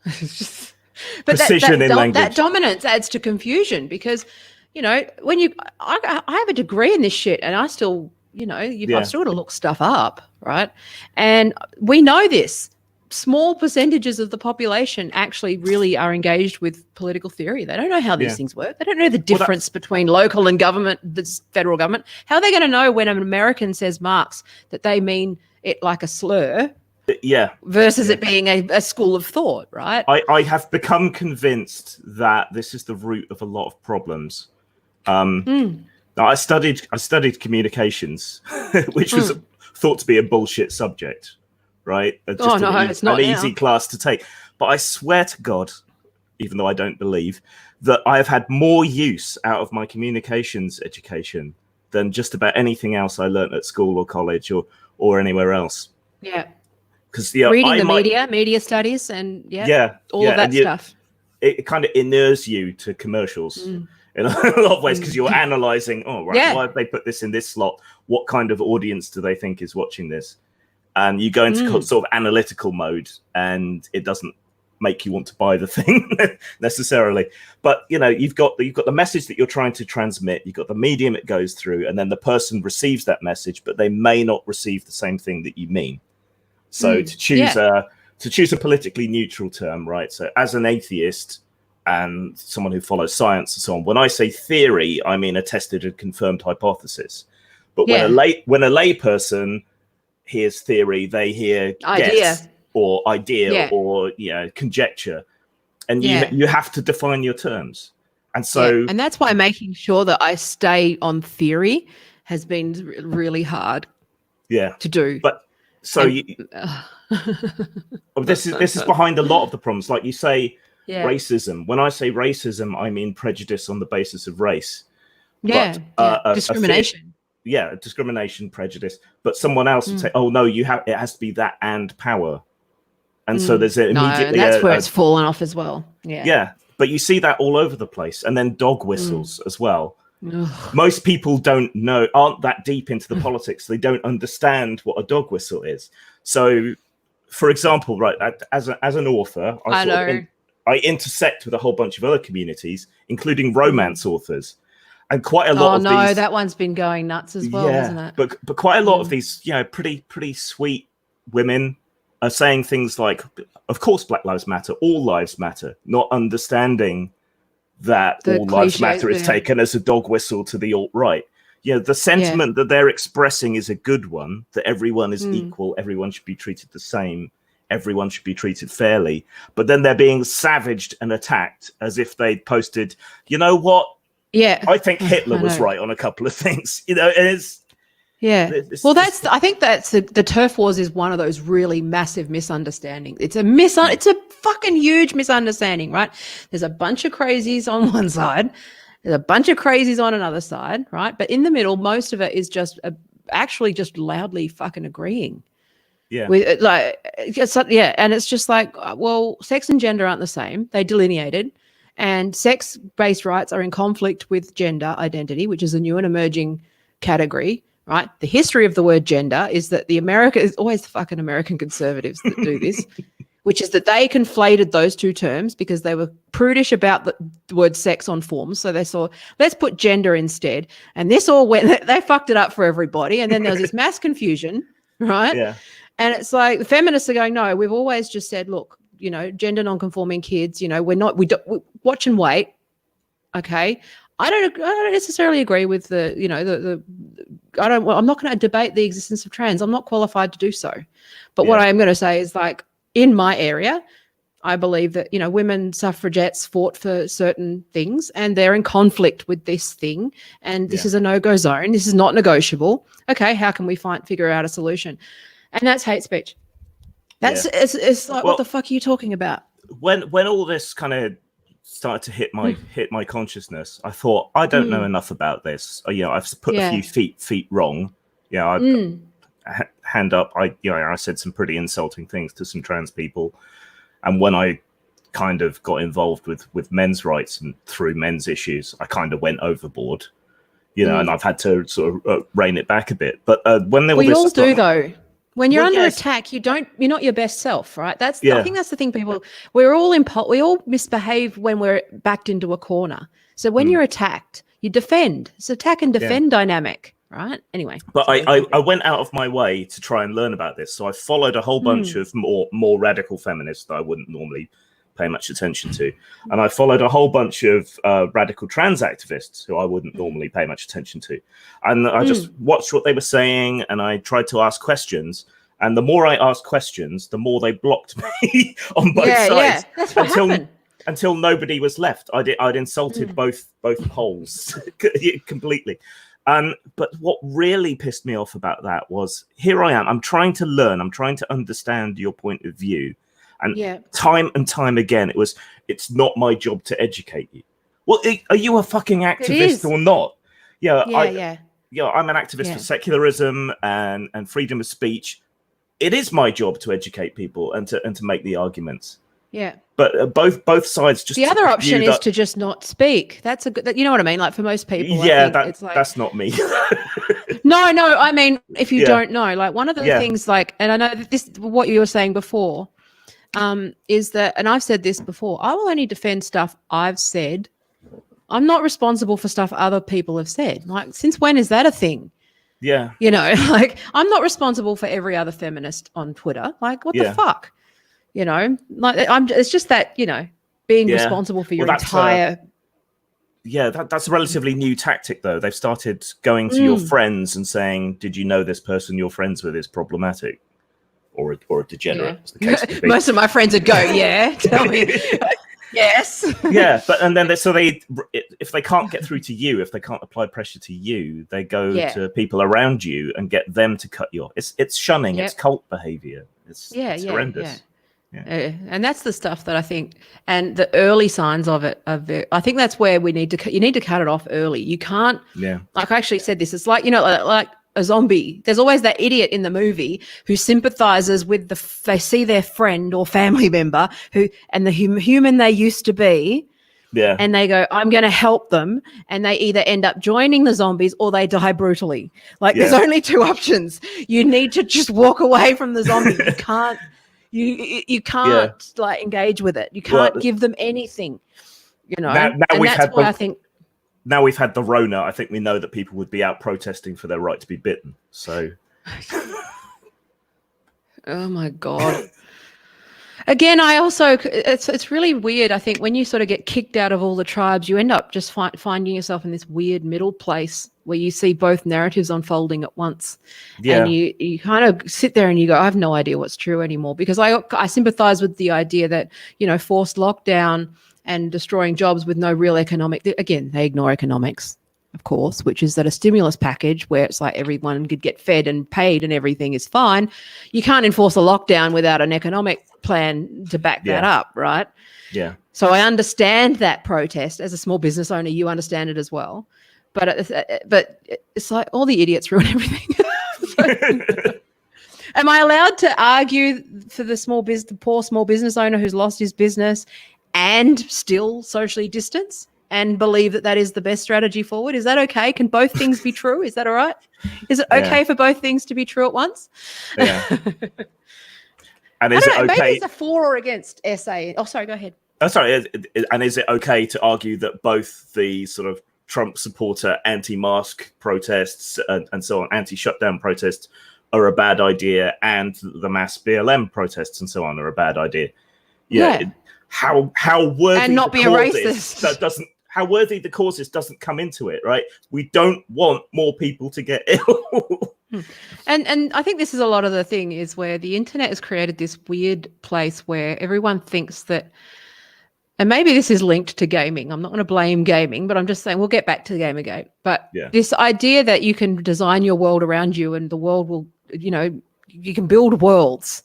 but precision in language. That dominance adds to confusion because. When I have a degree in this shit and I still, I've still got to look stuff up, right? And we know this. Small percentages of the population actually really are engaged with political theory. They don't know how these things work. They don't know the difference between local and the federal government. How are they going to know when an American says Marx that they mean it like a slur? Versus it being a school of thought, right? I have become convinced that this is the root of a lot of problems. I studied communications, which was thought to be a bullshit subject, right? It's not an easy class to take. But I swear to God, even though I don't believe, that I have had more use out of my communications education than just about anything else I learned at school or college or anywhere else. Yeah. Because reading media studies, and all of that stuff. It kind of inures you to commercials in a lot of ways because you're analyzing. Why have they put this in this slot? What kind of audience do they think is watching this? And you go into sort of analytical mode, and it doesn't make you want to buy the thing necessarily. But you've got the message that you're trying to transmit. You've got the medium it goes through, and then the person receives that message, but they may not receive the same thing that you mean. So to choose a politically neutral term, right? So as an atheist and someone who follows science and so on, when I say theory, I mean a tested and confirmed hypothesis. But when a lay person hears theory, they hear guess or idea or conjecture, and you have to define your terms. And so and that's why making sure that I stay on theory has been really hard to do. But this is behind a lot of the problems. Like you say, racism. When I say racism, I mean prejudice on the basis of race. Discrimination. Discrimination, prejudice. But someone else would say, "Oh no, it has to be that and power." And so there's immediately that's where it's fallen off as well. Yeah, but you see that all over the place, and then dog whistles as well. Most people aren't that deep into the politics. They don't understand what a dog whistle is. So, for example, right, as an author, I intersect with a whole bunch of other communities, including romance authors, and quite a lot of these. That one's been going nuts as well, hasn't it? But quite a lot of these, pretty sweet women are saying things like, "Of course, Black Lives Matter. All lives matter," not understanding that all lives matter is taken as a dog whistle to the alt-right. The sentiment that they're expressing is a good one, that everyone is equal, everyone should be treated the same, everyone should be treated fairly. But then they're being savaged and attacked as if they'd posted, you know what? Yeah. I think Hitler was right on a couple of things. And it's... Yeah. I think that's the turf wars is one of those really massive misunderstandings. It's a fucking huge misunderstanding, right? There's a bunch of crazies on one side. There's a bunch of crazies on another side, right? But in the middle, most of it is just actually just loudly fucking agreeing. Yeah. And it's just like, well, sex and gender aren't the same. They delineated, and sex-based rights are in conflict with gender identity, which is a new and emerging category, right? The history of the word gender is that it's always the fucking American conservatives that do this. Which is that they conflated those two terms because they were prudish about the word sex on forms. So they saw, let's put gender instead. And this all went, they fucked it up for everybody. And then there was this mass confusion, right? Yeah. And it's like the feminists are going, no, we've always just said, look, gender non-conforming kids, we watch and wait. Okay. I don't necessarily agree with I'm not going to debate the existence of trans. I'm not qualified to do so. But what I am going to say is, like, in my area, I believe that, women suffragettes fought for certain things and they're in conflict with this thing. And this is a no-go zone. This is not negotiable. Okay, how can we figure out a solution? And that's hate speech. It's like, what the fuck are you talking about? When all this kind of started to hit my consciousness, I thought, I don't know enough about this. I've put a few feet wrong. Hand up, I said some pretty insulting things to some trans people, and when I kind of got involved with men's rights and through men's issues, I kind of went overboard, and I've had to sort of rein it back a bit. But when we all do, though. When you're under attack, you're not your best self, right? I think that's the thing. We all misbehave when we're backed into a corner. So when you're attacked, you defend. It's attack and defend dynamic. Right. Anyway, but I went out of my way to try and learn about this. So I followed a whole bunch of more radical feminists that I wouldn't normally pay much attention to, and I followed a whole bunch of radical trans activists who I wouldn't normally pay much attention to, and I just watched what they were saying, and I tried to ask questions. And the more I asked questions, the more they blocked me on both sides. Yeah, that's what happened. Until nobody was left. I'd insulted both poles completely. But what really pissed me off about that was, here I am. I'm trying to learn. I'm trying to understand your point of view. And time and time again, it's not my job to educate you. Well, are you a fucking activist or not? I'm an activist for secularism and freedom of speech. It is my job to educate people and to make the arguments. Yeah. But both sides just... The other option is to just not speak. That's a good... You know what I mean? Like, for most people, it's like... That's not me. No, I mean, if you don't know, like, one of the things, like, and I know that this, what you were saying before, is that, and I've said this before, I will only defend stuff I've said. I'm not responsible for stuff other people have said. Like, since when is that a thing? Yeah. Like, I'm not responsible for every other feminist on Twitter. Like, what the fuck? Like, it's just that, being responsible for your entire... that's a relatively new tactic, though. They've started going to your friends and saying, did you know this person you're friends with is problematic or a degenerate? As the case may be. Most of my friends would go, tell me. Yes. If they can't get through to you, if they can't apply pressure to you, they go to people around you and get them to cut you off. It's shunning. It's cult behavior. It's horrendous. Yeah. And that's the stuff that I think, and the early signs of it I think that's where you need to cut it off early. You can't, like I actually said this, it's like, like a zombie. There's always that idiot in the movie who sympathizes with they see their friend or family member and the human they used to be. Yeah. And they go, I'm going to help them. And they either end up joining the zombies or they die brutally. Like, there's only two options. You need to just walk away from the zombie. You can't. You can't like engage with it. You can't give them anything, Now we've had the Rona. I think we know that people would be out protesting for their right to be bitten. So, oh my God. Again, it's really weird. I think when you sort of get kicked out of all the tribes, you end up just finding yourself in this weird middle place where you see both narratives unfolding at once. Yeah. And you kind of sit there and you go, I have no idea what's true anymore, because I sympathize with the idea that, forced lockdown and destroying jobs with no real again, they ignore economics, of course, which is that a stimulus package where it's like everyone could get fed and paid and everything is fine. You can't enforce a lockdown without an economic plan to back that up, right? Yeah. So I understand that protest. As a small business owner, you understand it as well. But it's like all the idiots ruin everything. Am I allowed to argue for the poor small business owner who's lost his business and still socially distance and believe that is the best strategy forward? Is that okay? Can both things be true? Is that all right? Is it okay for both things to be true at once? Yeah. And is it okay? Maybe it's a for or against SA. Oh, sorry, go ahead. Oh, sorry. And is it okay to argue that both the sort of Trump supporter anti-mask protests and so on, anti-shutdown protests are a bad idea, and the mass BLM protests and so on are a bad idea? How worthy and not the be a racist that doesn't how worthy the cause is doesn't come into it, right? We don't want more people to get ill. And I think this is a lot of the thing is where the internet has created this weird place where everyone thinks that, and maybe this is linked to gaming. I'm not going to blame gaming, but I'm just saying we'll get back to Gamergate. But this idea that you can design your world around you and the world will, you can build worlds.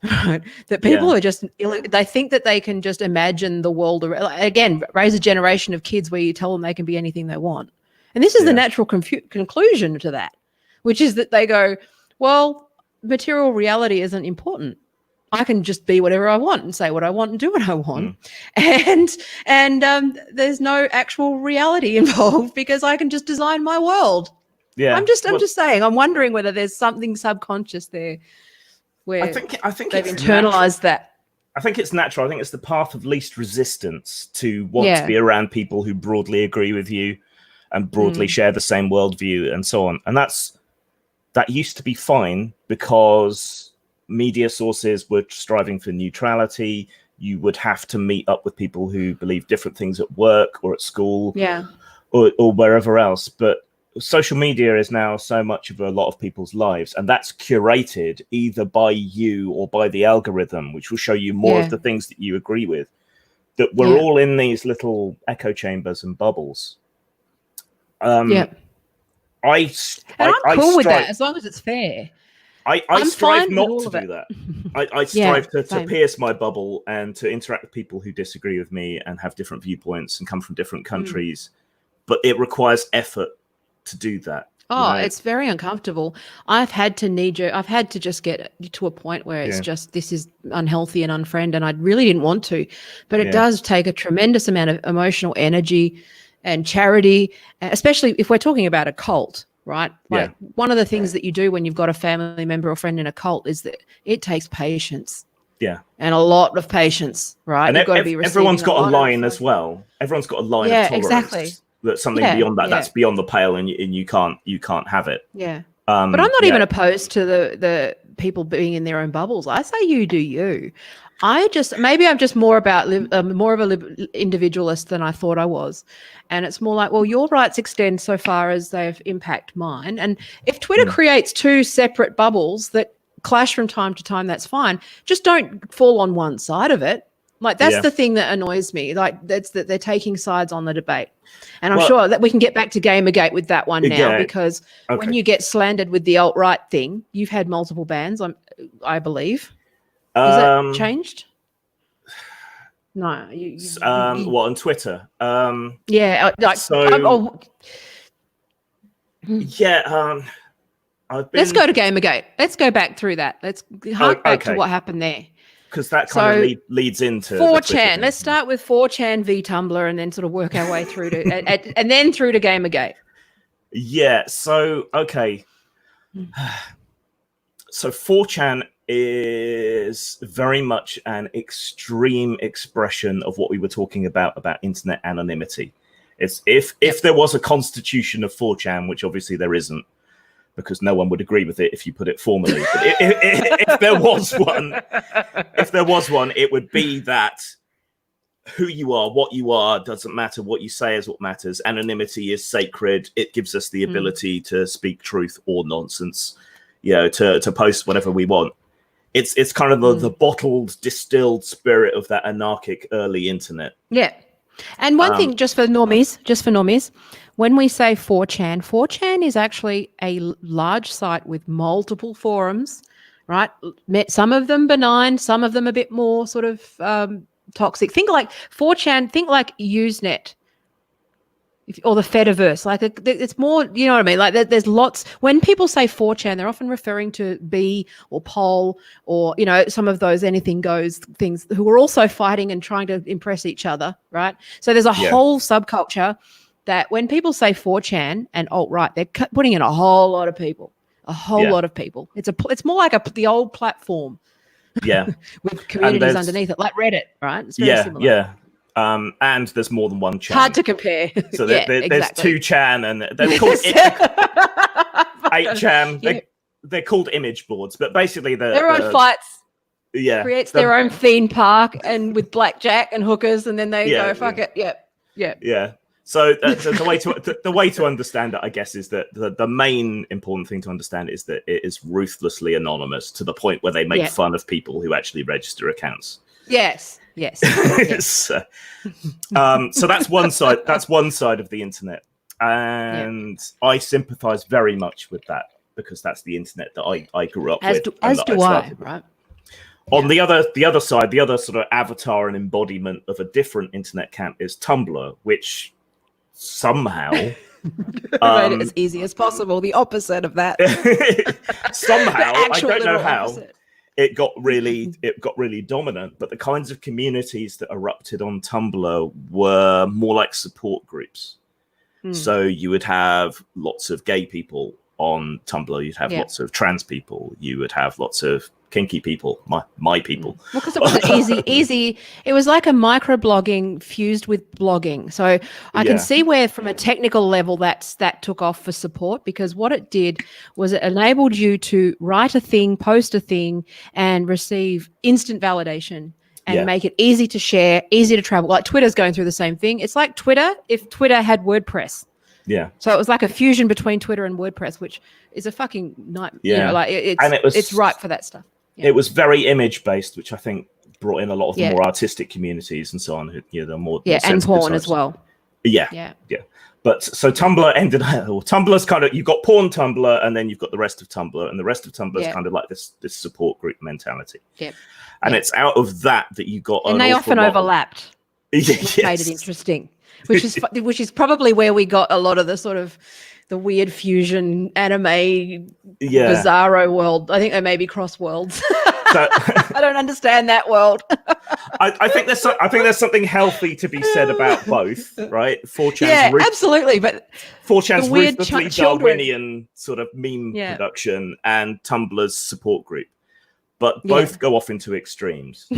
Right. That people are just, they think that they can just imagine the world. Again, raise a generation of kids where you tell them they can be anything they want. And this is the natural conclusion to that, which is that they go, well, material reality isn't important. I can just be whatever I want and say what I want and do what I want. And there's no actual reality involved because I can just design my world. Yeah. I'm just saying, I'm wondering whether there's something subconscious there. Where I think they've internalized that. I think it's natural. I think it's the path of least resistance to want to be around people who broadly agree with you and broadly share the same worldview and so on. And that used to be fine because media sources were striving for neutrality. You would have to meet up with people who believe different things at work or at school or wherever else. But social media is now so much of a lot of people's lives, and that's curated either by you or by the algorithm, which will show you more of the things that you agree with, that we're all in these little echo chambers and bubbles. I'm cool with that as long as it's fair. I strive not to do that. I strive to pierce my bubble and to interact with people who disagree with me and have different viewpoints and come from different countries, but it requires effort to do that. It's very uncomfortable. I've had to just get to a point where it's just, this is unhealthy and unfriend, and I really didn't want to, but it does take a tremendous amount of emotional energy and charity, especially if we're talking about a cult, right? Like one of the things that you do when you've got a family member or friend in a cult is that it takes patience. Yeah. And a lot of patience, right? And everyone's got a line as well. Everyone's got a line of tolerance. Exactly. That's something beyond that. That's beyond the pale, and you can't have it. Yeah. But I'm not even opposed to the people being in their own bubbles. I say you do you. Maybe I'm just more about more of a individualist than I thought I was, and it's more like, well, your rights extend so far as they impact mine. And if Twitter creates two separate bubbles that clash from time to time, that's fine. Just don't fall on one side of it. Like that's the thing that annoys me. Like that's that they're taking sides on the debate. And I'm sure that we can get back to Gamergate with that one now, because when you get slandered with the alt-right thing, you've had multiple bans, I believe. Is that changed? No. What, on Twitter? Let's go to Gamergate. Let's go back through that. Let's hark back to what happened there. Because that kind of leads into 4chan. Let's start with 4chan v Tumblr and then sort of work our way through to and then through to Gamergate. Yeah. So so 4chan is very much an extreme expression of what we were talking about internet anonymity. It's if there was a constitution of 4chan, which obviously there isn't, because no one would agree with it if you put it formally. But if there was one, it would be that who you are, what you are, doesn't matter. What you say is what matters. Anonymity is sacred. It gives us the ability to speak truth or nonsense, to post whatever we want. It's kind of the bottled, distilled spirit of that anarchic early internet. Yeah. And one thing, just for normies, when we say 4chan is actually a large site with multiple forums, right? Some of them benign, some of them a bit more sort of toxic. Think like 4chan, think like Usenet or the Fediverse. Like it's more, you know what I mean? Like there's lots. When people say 4chan, they're often referring to B or Pol or, some of those anything goes things who are also fighting and trying to impress each other, right? So there's a whole subculture that when people say 4chan and alt-right, they're putting in a whole lot of people, lot of people. It's more like the old platform. Yeah. With communities underneath it, like Reddit, right? It's very similar. Yeah. And there's more than one chan. Hard to compare. So there's 2chan, and they're called 8chan. Yeah. They're called image boards, but basically their own fights. Yeah. Creates their own theme park and with blackjack and hookers, and then they go fuck it. Yeah. Yeah. So the way to understand it, I guess, is that the main important thing to understand is that it is ruthlessly anonymous to the point where they make fun of people who actually register accounts. Yes. So that's one side. That's one side of the internet, and I sympathise very much with that because that's the internet that I grew up with. As do I, right? On the other side, the other sort of avatar and embodiment of a different internet camp is Tumblr, which somehow made it as easy as possible. The opposite of that. Somehow, I don't know how. Opposite. It got really dominant, but the kinds of communities that erupted on Tumblr were more like support groups. So you would have lots of gay people on Tumblr, you'd have lots of trans people, you would have lots of kinky people, my people. Well, because it wasn't easy. It was like a microblogging fused with blogging. So I can see where from a technical level that took off for support, because what it did was it enabled you to write a thing, post a thing, and receive instant validation and make it easy to share, easy to travel. Like Twitter's going through the same thing. It's like Twitter if Twitter had WordPress. Yeah. So it was like a fusion between Twitter and WordPress, which is a fucking nightmare. Yeah. It's ripe for that stuff. Yeah. It was very image based, which I think brought in a lot of the more artistic communities and so on. The more and porn as well. Yeah. But so Tumblr's kind of, you've got porn Tumblr, and then you've got the rest of Tumblr, and the rest of Tumblr is kind of like this support group mentality. Yeah. And it's out of that you got, and they often overlapped. Which made it interesting. Which is probably where we got a lot of the sort of the weird fusion anime bizarro world. I think they may be cross worlds. I don't understand that world. I think there's something healthy to be said about both, right? 4chan's absolutely, but 4chan's ruthlessly Darwinian sort of meme production and Tumblr's support group, but both go off into extremes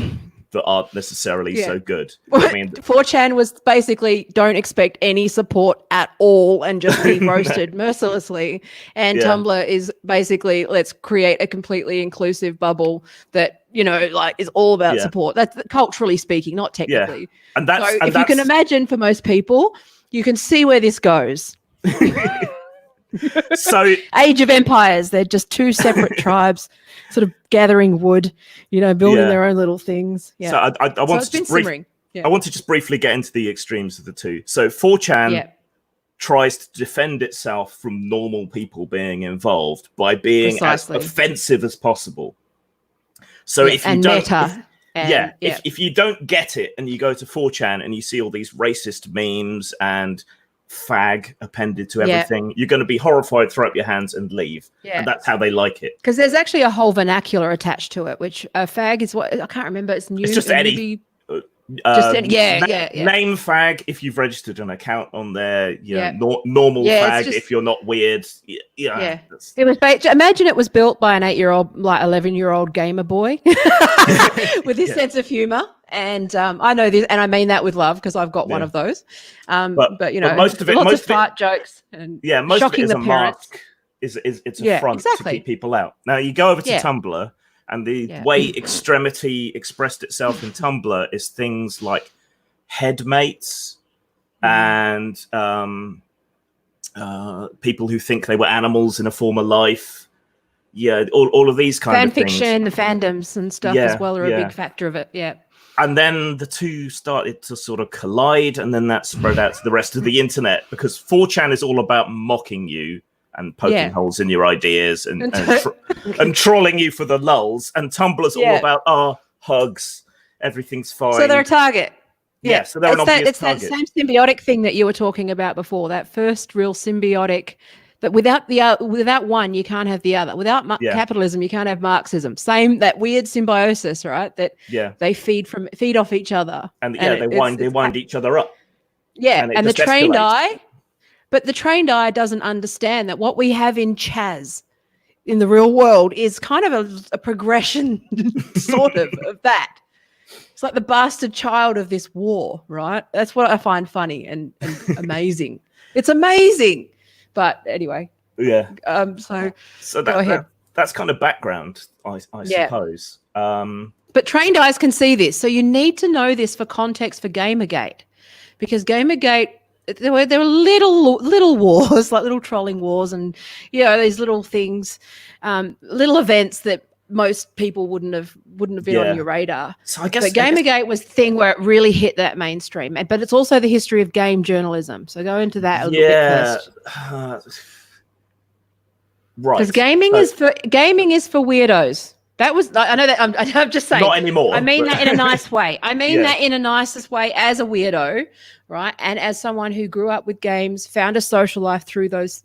that aren't necessarily so good. I mean, 4chan was basically don't expect any support at all and just be roasted mercilessly. And Tumblr is basically let's create a completely inclusive bubble that, is all about support. That's culturally speaking, not technically. And that's, so if you can imagine for most people, you can see where this goes. So Age of Empires, they're just two separate tribes sort of gathering wood, building their own little things. So I want to just briefly get into the extremes of the two. So 4chan tries to defend itself from normal people being involved by being as offensive as possible. So if you don't if you don't get it and you go to 4chan and you see all these racist memes and fag appended to everything, you're going to be horrified, throw up your hands and leave. And that's how they like it, because there's actually a whole vernacular attached to it, which fag is what I can't remember. It's just any name fag if you've registered an account on there. Normal fag if you're not weird. It was imagine it was built by an 8-year-old, like 11-year-old gamer boy with his sense of humor. And I know this, and I mean that with love, because I've got one of those. But most of it, lots of fart jokes and most shocking of it is the parents. Mask. it's a front to keep people out. Now you go over to Tumblr, and the way extremity expressed itself in Tumblr is things like headmates and people who think they were animals in a former life. Yeah, all of these kind of things. Fan fiction, the fandoms and stuff as well are a big factor of it. Yeah. And then the two started to sort of collide, and then that spread out to the rest of the internet, because 4chan is all about mocking you and poking holes in your ideas and trolling you for the lulls. And Tumblr's all about, hugs, everything's fine. So they're a target. Yeah, so they're an obvious target. It's that same symbiotic thing that you were talking about before, that first real symbiotic, that without one, you can't have the other. Without capitalism, you can't have Marxism. Same, that weird symbiosis, right? That they feed off each other. And they wind each other up. Yeah, and the trained eye, but the trained eye doesn't understand that what we have in Chaz in the real world is kind of a progression sort of that. It's like the bastard child of this war, right? That's what I find funny and amazing. It's amazing. But anyway. Yeah. So go ahead. That's kind of background, I suppose. But trained eyes can see this. So you need to know this for context for Gamergate. Because Gamergate, there were little wars, like little trolling wars, and these little things, little events that most people wouldn't have been on your radar. So I guess Gamergate was the thing where it really hit that mainstream. But it's also the history of game journalism. So go into that a little bit first. Right. Because gaming is for weirdos. That was, I know that I'm just saying. Not anymore. I mean that in a nice way. I mean that in a nicest way as a weirdo, right? And as someone who grew up with games, found a social life through those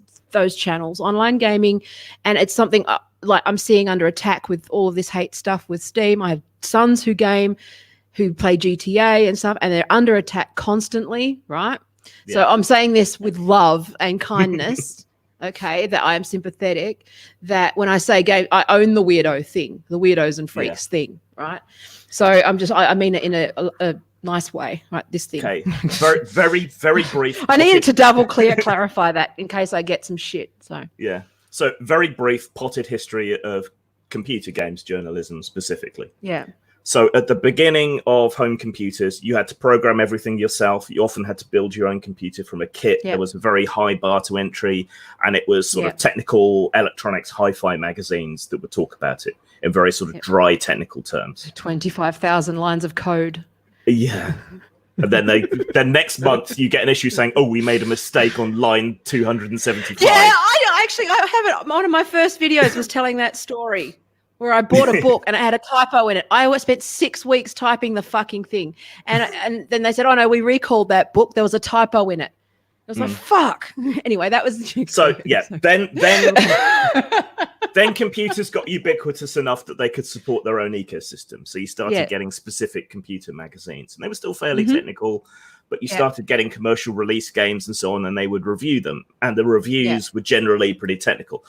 channels, online gaming, and it's something like I'm seeing under attack with all of this hate stuff with Steam. I have sons who game, who play GTA and stuff, and they're under attack constantly, right? Yeah. So I'm saying this with love and kindness. Okay, that I am sympathetic, that when I say game, I own the weirdo thing, the weirdos and freaks thing, right? So I mean it in a nice way, right? This thing. Okay, very, very, very brief. I needed to clarify that in case I get some shit. So very brief potted history of computer games journalism specifically. Yeah. So at the beginning of home computers, you had to program everything yourself. You often had to build your own computer from a kit. There was a very high bar to entry, and it was sort of technical electronics hi-fi magazines that would talk about it in very sort of dry technical terms. 25,000 lines of code. Yeah. And then next month you get an issue saying, "Oh, we made a mistake on line 275." Yeah, I have it. One of my first videos was telling that story, where I bought a book and it had a typo in it. I spent 6 weeks typing the fucking thing. And then they said, "Oh, no, we recalled that book. There was a typo in it." I was like, fuck. Anyway, that was... So, then computers got ubiquitous enough that they could support their own ecosystem. So you started getting specific computer magazines. And they were still fairly technical, but you started getting commercial release games and so on, and they would review them. And the reviews were generally pretty technical.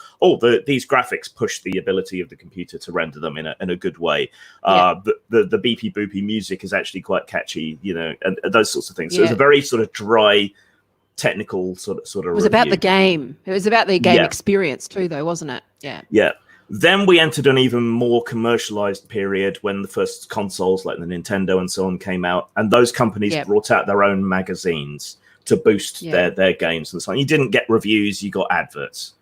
These graphics push the ability of the computer to render them in a good way. The beepy boopy music is actually quite catchy, and those sorts of things. So it's a very sort of dry, technical sort of It was about the game. It was about the game experience too, though, wasn't it? Yeah. Then we entered an even more commercialized period when the first consoles like the Nintendo and so on came out, and those companies brought out their own magazines to boost their games and so on. You didn't get reviews, you got adverts,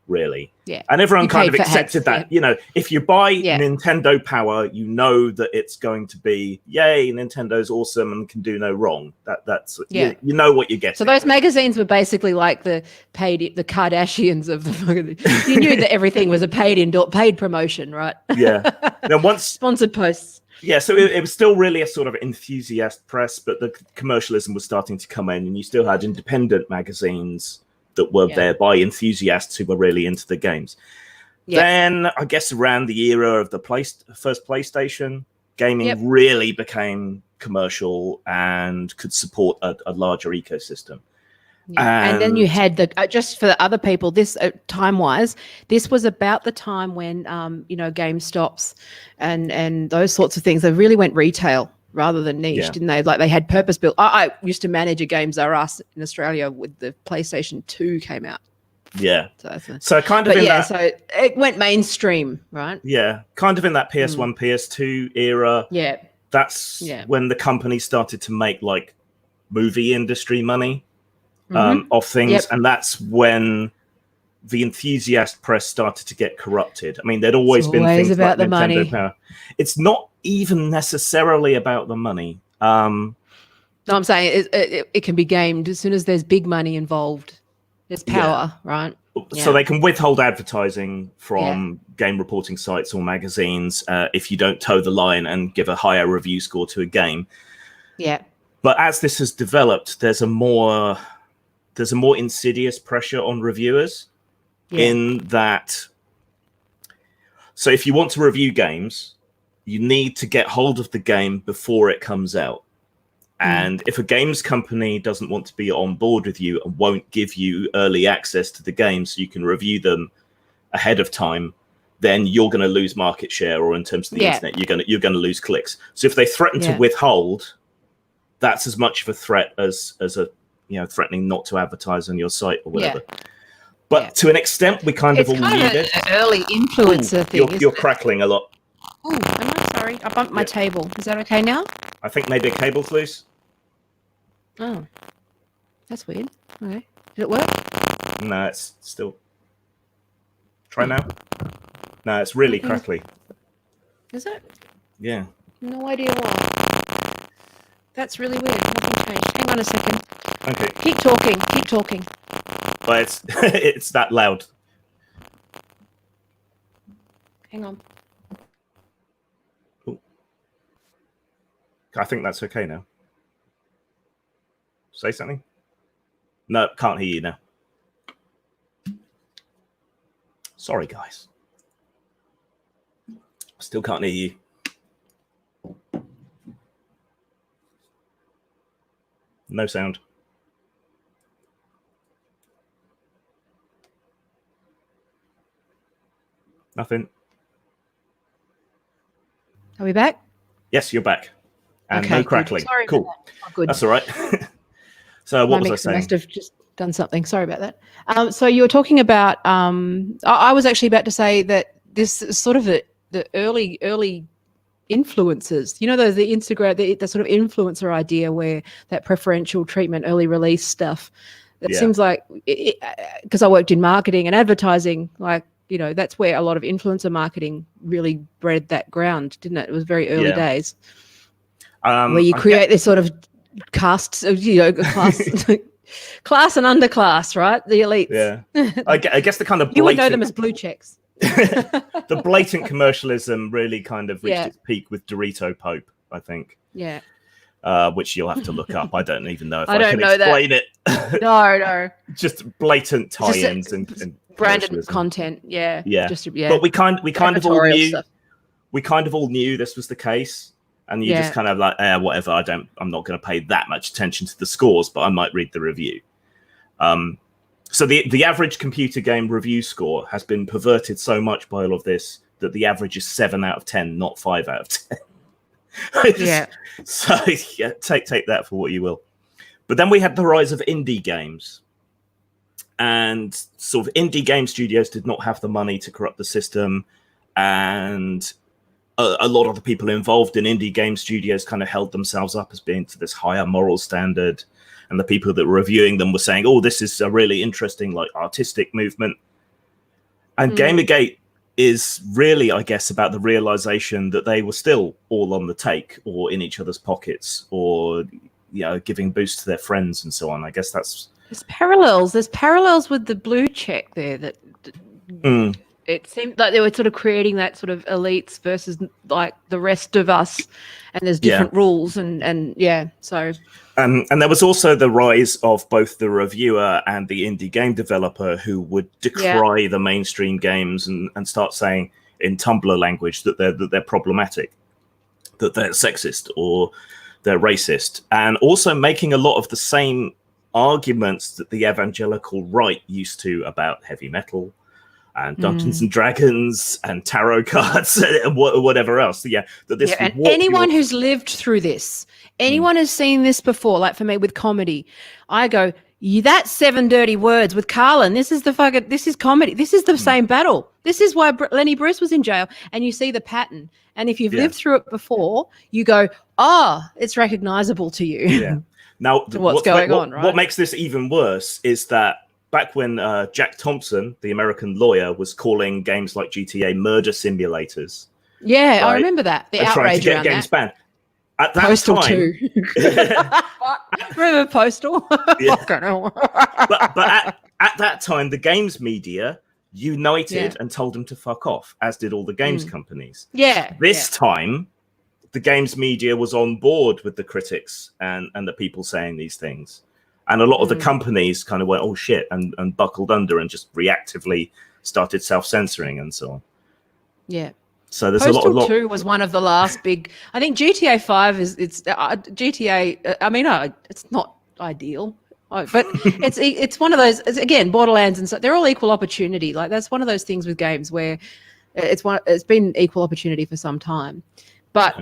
really. Yeah. And everyone kind of accepted that. If you buy Nintendo Power, you know that it's going to be, yay, Nintendo's awesome and can do no wrong. That's you know what you're getting. So those magazines were basically like the Kardashians of the you knew that everything was a paid promotion, right? Yeah. Now once sponsored posts. Yeah, so it was still really a sort of enthusiast press, but the commercialism was starting to come in, and you still had independent magazines that were there by enthusiasts who were really into the games. Then, I guess around the era of the first PlayStation, gaming really became commercial and could support a larger ecosystem. And then you had just for the other people, this time-wise, this was about the time when, GameStops and those sorts of things, they really went retail rather than niche, didn't they? Like they had purpose-built. I used to manage a Games R Us in Australia with the PlayStation 2 came out Yeah. So, so kind of so it went mainstream, right? Yeah, kind of in that PS1, PS2 era. Yeah. That's when the company started to make like movie industry money of things. And that's when the enthusiast press started to get corrupted. I mean, there'd always been things about like the Nintendo money. Power. It's not even necessarily about the money. No, I'm saying it can be gamed as soon as there's big money involved. There's power, right? So they can withhold advertising from game reporting sites or magazines if you don't toe the line and give a higher review score to a game. Yeah. But as this has developed, there's a more insidious pressure on reviewers in that. So if you want to review games, you need to get hold of the game before it comes out. And if a games company doesn't want to be on board with you and won't give you early access to the game so you can review them ahead of time, then you're going to lose market share, or in terms of the internet, you're going to lose clicks. So if they threaten to withhold, that's as much of a threat as a threatening not to advertise on your site or whatever. But to an extent, we kind of all knew this. Early influencer thing. You're crackling a lot. Oh, I'm sorry. I bumped my table. Is that okay now? I think maybe a cable's loose. Oh, that's weird. Okay, did it work? No, it's still. Try now. No, it's really crackly. Is it? Yeah. No idea why. That's really weird. Nothing changed. Hang on a second. Okay. Keep talking. Keep talking. But it's that loud. Hang on. Ooh. I think that's okay now. Say something? No, can't hear you now. Sorry, guys. Still can't hear you. No sound. Nothing. Are we back? Yes, you're back. And okay, no crackling. Sorry cool. That. Oh, good. That's all right. So what was I saying? Must have just done something. Sorry about that. So you were talking about. I was actually about to say that this is sort of the early influencers. You know, the Instagram, the sort of influencer idea where that preferential treatment, early release stuff. It seems like, because I worked in marketing and advertising, like, you know, that's where a lot of influencer marketing really bred that ground, didn't it? It was very early days. Where you create this sort of casts, you know, class and underclass, right? The elites. Yeah. I guess the kind of you would know them as blue checks. The blatant commercialism really kind of reached its peak with Dorito Pope, I think. Yeah. Which you'll have to look up. I don't even know if I can explain it. No. Just blatant tie-ins and branded content. Yeah. Yeah. Yeah. But we kind of all knew. Stuff. We kind of all knew this was the case. And you just kind of like, whatever. I'm not going to pay that much attention to the scores, but I might read the review. So the average computer game review score has been perverted so much by all of this that the average is 7 out of 10, not 5 out of 10. So take that for what you will. But then we had the rise of indie games, and sort of indie game studios did not have the money to corrupt the system, and a lot of the people involved in indie game studios kind of held themselves up as being to this higher moral standard. And the people that were reviewing them were saying, oh, this is a really interesting, like, artistic movement. And Gamergate is really, I guess, about the realization that they were still all on the take or in each other's pockets or, you know, giving boosts to their friends and so on. I guess that's... There's parallels. There's parallels with the blue check there that... It seemed like they were sort of creating that sort of elites versus like the rest of us, and there's different rules and so. And there was also the rise of both the reviewer and the indie game developer who would decry the mainstream games and start saying in Tumblr language that they're problematic, that they're sexist or they're racist, and also making a lot of the same arguments that the evangelical right used to about heavy metal and Dungeons and Dragons and tarot cards and whatever else. Yeah, that this. And anyone who's lived through this, anyone has seen this before. Like for me with comedy, I go, That's 7 dirty words with Carlin. This is comedy. This is the same battle. This is why Lenny Bruce was in jail. And you see the pattern. And if you've lived through it before, you go, it's recognizable to you. Yeah. Now, what's going on, right? What makes this even worse is that back when Jack Thompson, the American lawyer, was calling games like GTA murder simulators. Yeah, right? I remember that. The outrage around games banned. At that Postal time, 2. Remember Postal? Yeah. but at that time, the games media united and told them to fuck off, as did all the games companies. Yeah. This time, the games media was on board with the critics and the people saying these things. And a lot of the companies kind of went, oh shit, and buckled under and just reactively started self-censoring and so on. Yeah. So there's Postal a lot. 2 was one of the last big. I think GTA 5 it's GTA. I mean, it's not ideal, but it's one of those. Again, Borderlands and so they're all equal opportunity. Like that's one of those things with games where it's been equal opportunity for some time. But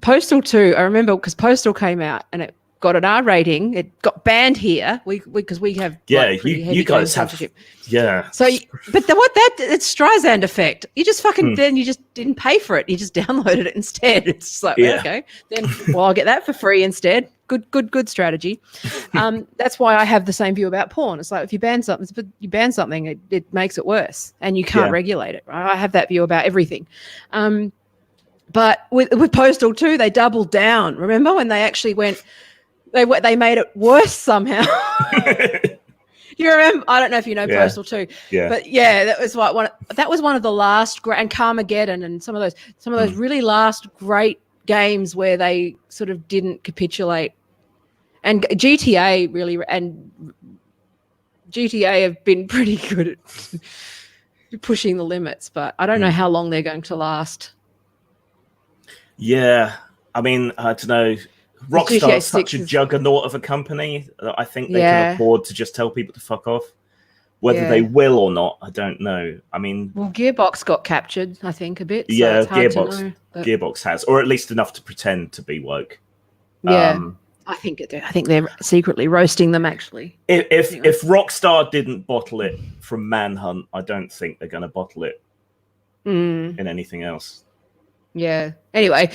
Postal 2, I remember because Postal came out and it got an R rating. It got banned here because we have you guys have censorship. Yeah. So, but it's Streisand effect. You just fucking then you just didn't pay for it. You just downloaded it instead. It's like okay, then I'll get that for free instead. Good strategy. That's why I have the same view about porn. It's like if you ban something, it makes it worse, and you can't regulate it. Right? I have that view about everything. But with Postal 2, they doubled down. Remember when they actually went? They made it worse somehow. You remember? I don't know if you know Postal 2. Yeah. But that was one of the last great, and Carmageddon and some of those really last great games where they sort of didn't capitulate. And GTA have been pretty good at pushing the limits, but I don't know how long they're going to last. Yeah. I mean, I don't know. Rockstar's such a juggernaut of a company that I think they can afford to just tell people to fuck off. Whether they will or not, I don't know. I mean, Gearbox got captured, I think, a bit. So yeah, it's hard to know, but... Gearbox has, or at least enough to pretend to be woke. Yeah, I think they're secretly roasting them. Actually, if Rockstar didn't bottle it from Manhunt, I don't think they're going to bottle it in anything else. Yeah. Anyway.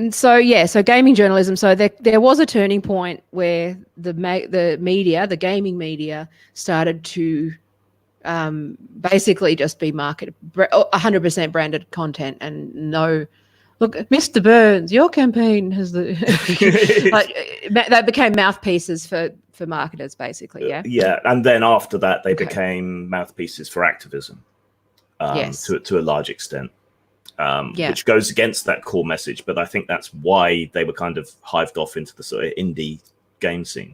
So gaming journalism. So there was a turning point where the gaming media, started to basically just be marketed 100% branded content and no. Look, Mr. Burns, your campaign has they became mouthpieces for marketers, basically. Yeah. Yeah, and then after that, they became mouthpieces for activism. To a large extent. Which goes against that core message, but I think that's why they were kind of hived off into the sort of indie game scene.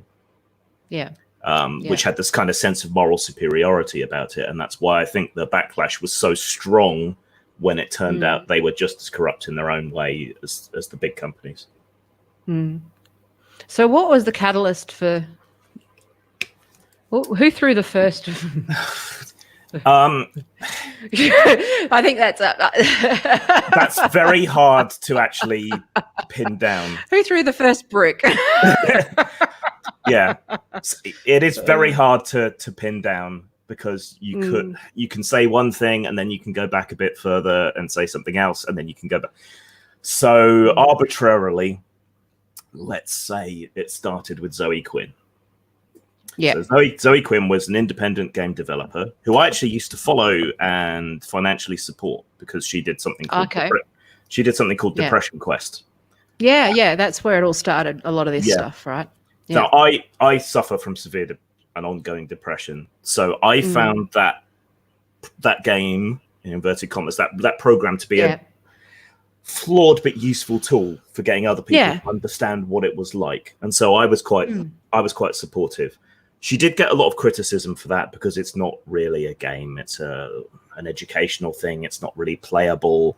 Which had this kind of sense of moral superiority about it, and that's why I think the backlash was so strong when it turned out they were just as corrupt in their own way as the big companies. So what was the catalyst for... Who threw the first... I think that's very hard to actually pin down. Who threw the first brick? Yeah, it is very hard to pin down because you can say one thing and then you can go back a bit further and say something else and then you can go back. So arbitrarily, let's say it started with Zoe Quinn. Yeah. So Zoe Quinn was an independent game developer who I actually used to follow and financially support because she did something called Depression Quest. Yeah, that's where it all started. A lot of this stuff, right? Yeah. So I suffer from severe and ongoing depression. So I found that game, in inverted commas, that program to be a flawed but useful tool for getting other people to understand what it was like. And so I was quite supportive. She did get a lot of criticism for that because it's not really a game. It's an educational thing. It's not really playable.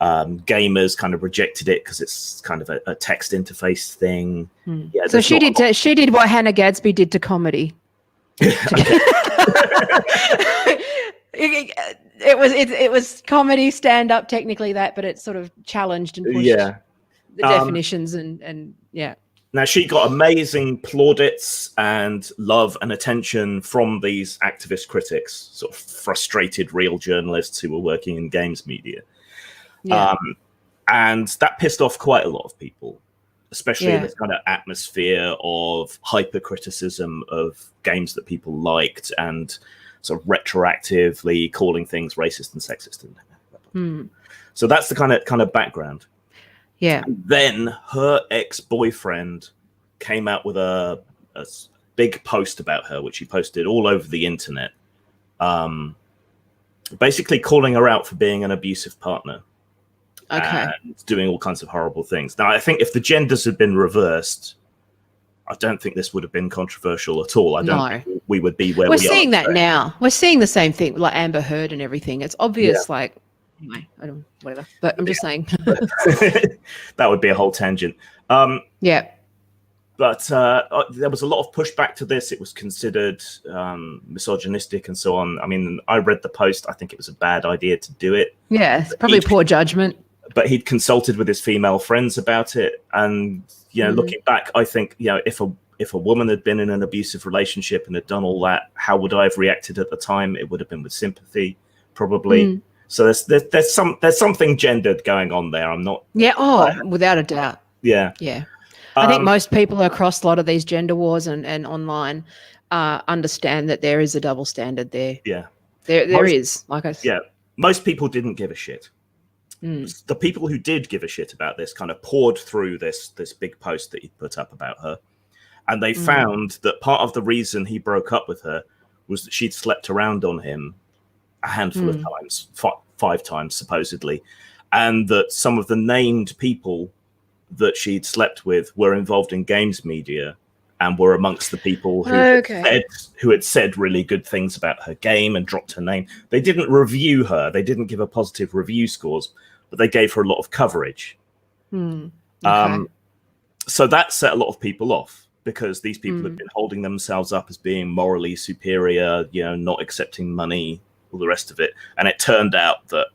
Gamers kind of rejected it because it's kind of a text interface thing. Yeah, so she did what Hannah Gadsby did to comedy. It was comedy, stand up, technically that, but it sort of challenged and pushed the definitions and. Now, she got amazing plaudits and love and attention from these activist critics, sort of frustrated real journalists who were working in games media. Yeah. And that pissed off quite a lot of people, especially in Yeah. this kind of atmosphere of hyper-criticism of games that people liked and sort of retroactively calling things racist and sexist. So that's the kind of background. Yeah. And then her ex-boyfriend came out with a big post about her, which he posted all over the internet, basically calling her out for being an abusive partner. Okay. And doing all kinds of horrible things. Now, I think if the genders had been reversed, I don't think this would have been controversial at all. I don't think we would be where we are. We're seeing that now. We're seeing the same thing, like Amber Heard and everything. It's obvious, like, anyway, I don't, whatever. But I'm just saying. That would be a whole tangent. Yeah. But there was a lot of pushback to this. It was considered misogynistic and so on. I mean, I read the post. I think it was a bad idea to do it. Yeah, it's probably poor judgment. But he'd consulted with his female friends about it. And, you know, looking back, I think, you know, if a woman had been in an abusive relationship and had done all that, how would I have reacted at the time? It would have been with sympathy, probably. So there's something gendered going on there. I'm not. Yeah. Without a doubt. Yeah. Yeah. I think most people across a lot of these gender wars and online understand that there is a double standard there. Yeah. There is. Like I said. Yeah. Most people didn't give a shit. The people who did give a shit about this kind of poured through this big post that he put up about her. And they found that part of the reason he broke up with her was that she'd slept around on him a handful of times, 5 times supposedly. And that some of the named people that she'd slept with were involved in games media and were amongst the people who had said really good things about her game and dropped her name. They didn't review her. They didn't give her positive review scores, but they gave her a lot of coverage. So that set a lot of people off because these people had been holding themselves up as being morally superior, you know, not accepting money, all the rest of it. And it turned out that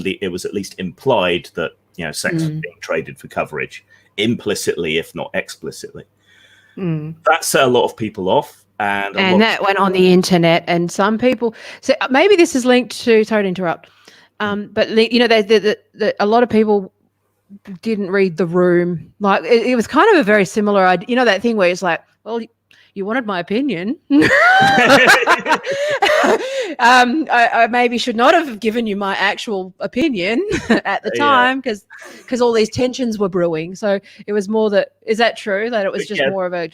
it was at least implied that, you know, sex was being traded for coverage, implicitly, if not explicitly. That set a lot of people off. And that went on the internet. And some people, so maybe this is linked to, sorry to interrupt, but, you know, a lot of people didn't read The Room. Like, it was kind of a very similar idea. You know, that thing where it's like, well, you wanted my opinion. I maybe should not have given you my actual opinion at the time because all these tensions were brewing. So it was more that, is that true? That it was just more of a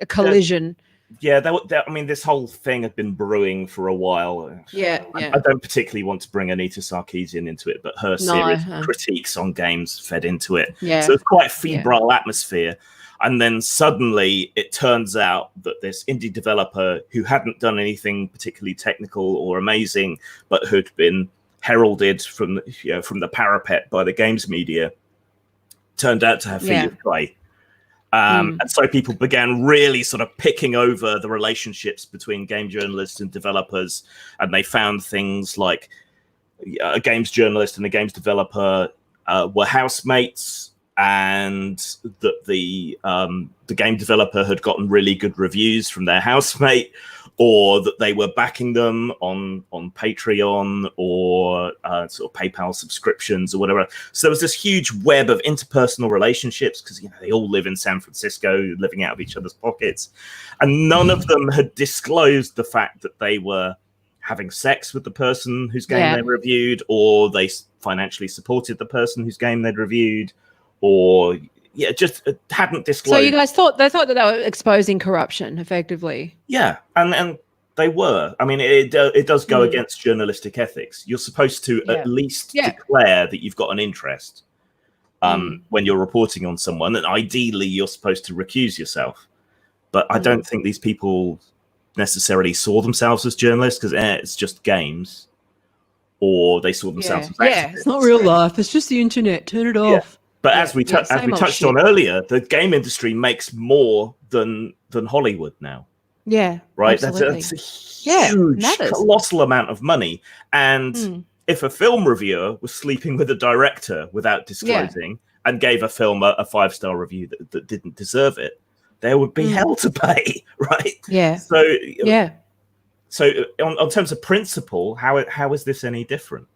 collision? Yeah, I mean, this whole thing had been brewing for a while. I don't particularly want to bring Anita Sarkeesian into it, but her series of critiques on games fed into it. So it's quite a febrile atmosphere. And then suddenly it turns out that this indie developer who hadn't done anything particularly technical or amazing, but who'd been heralded from the parapet by the games media, turned out to have feet of clay. And so people began really sort of picking over the relationships between game journalists and developers. And they found things like a games journalist and a games developer were housemates, and that the game developer had gotten really good reviews from their housemate, or that they were backing them on Patreon or sort of PayPal subscriptions or whatever. So there was this huge web of interpersonal relationships because, you know, they all live in San Francisco, living out of each other's pockets, and none of them had disclosed the fact that they were having sex with the person whose game they reviewed, or they financially supported the person whose game they'd reviewed, or just hadn't disclosed. So you guys thought that they were exposing corruption effectively? Yeah, and they were. I mean, it does go against journalistic ethics. You're supposed to at least declare that you've got an interest when you're reporting on someone, and ideally you're supposed to recuse yourself. But I don't think these people necessarily saw themselves as journalists because it's just games, or they saw themselves as activists. It's not real life. It's just the internet. Turn it off. But as we touched on earlier, the game industry makes more than Hollywood now. Yeah, right. That's a huge, colossal amount of money. And if a film reviewer was sleeping with a director without disclosing, and gave a film a 5-star review that didn't deserve it, there would be hell to pay, right? Yeah. So yeah. So on terms of principle, how is this any different?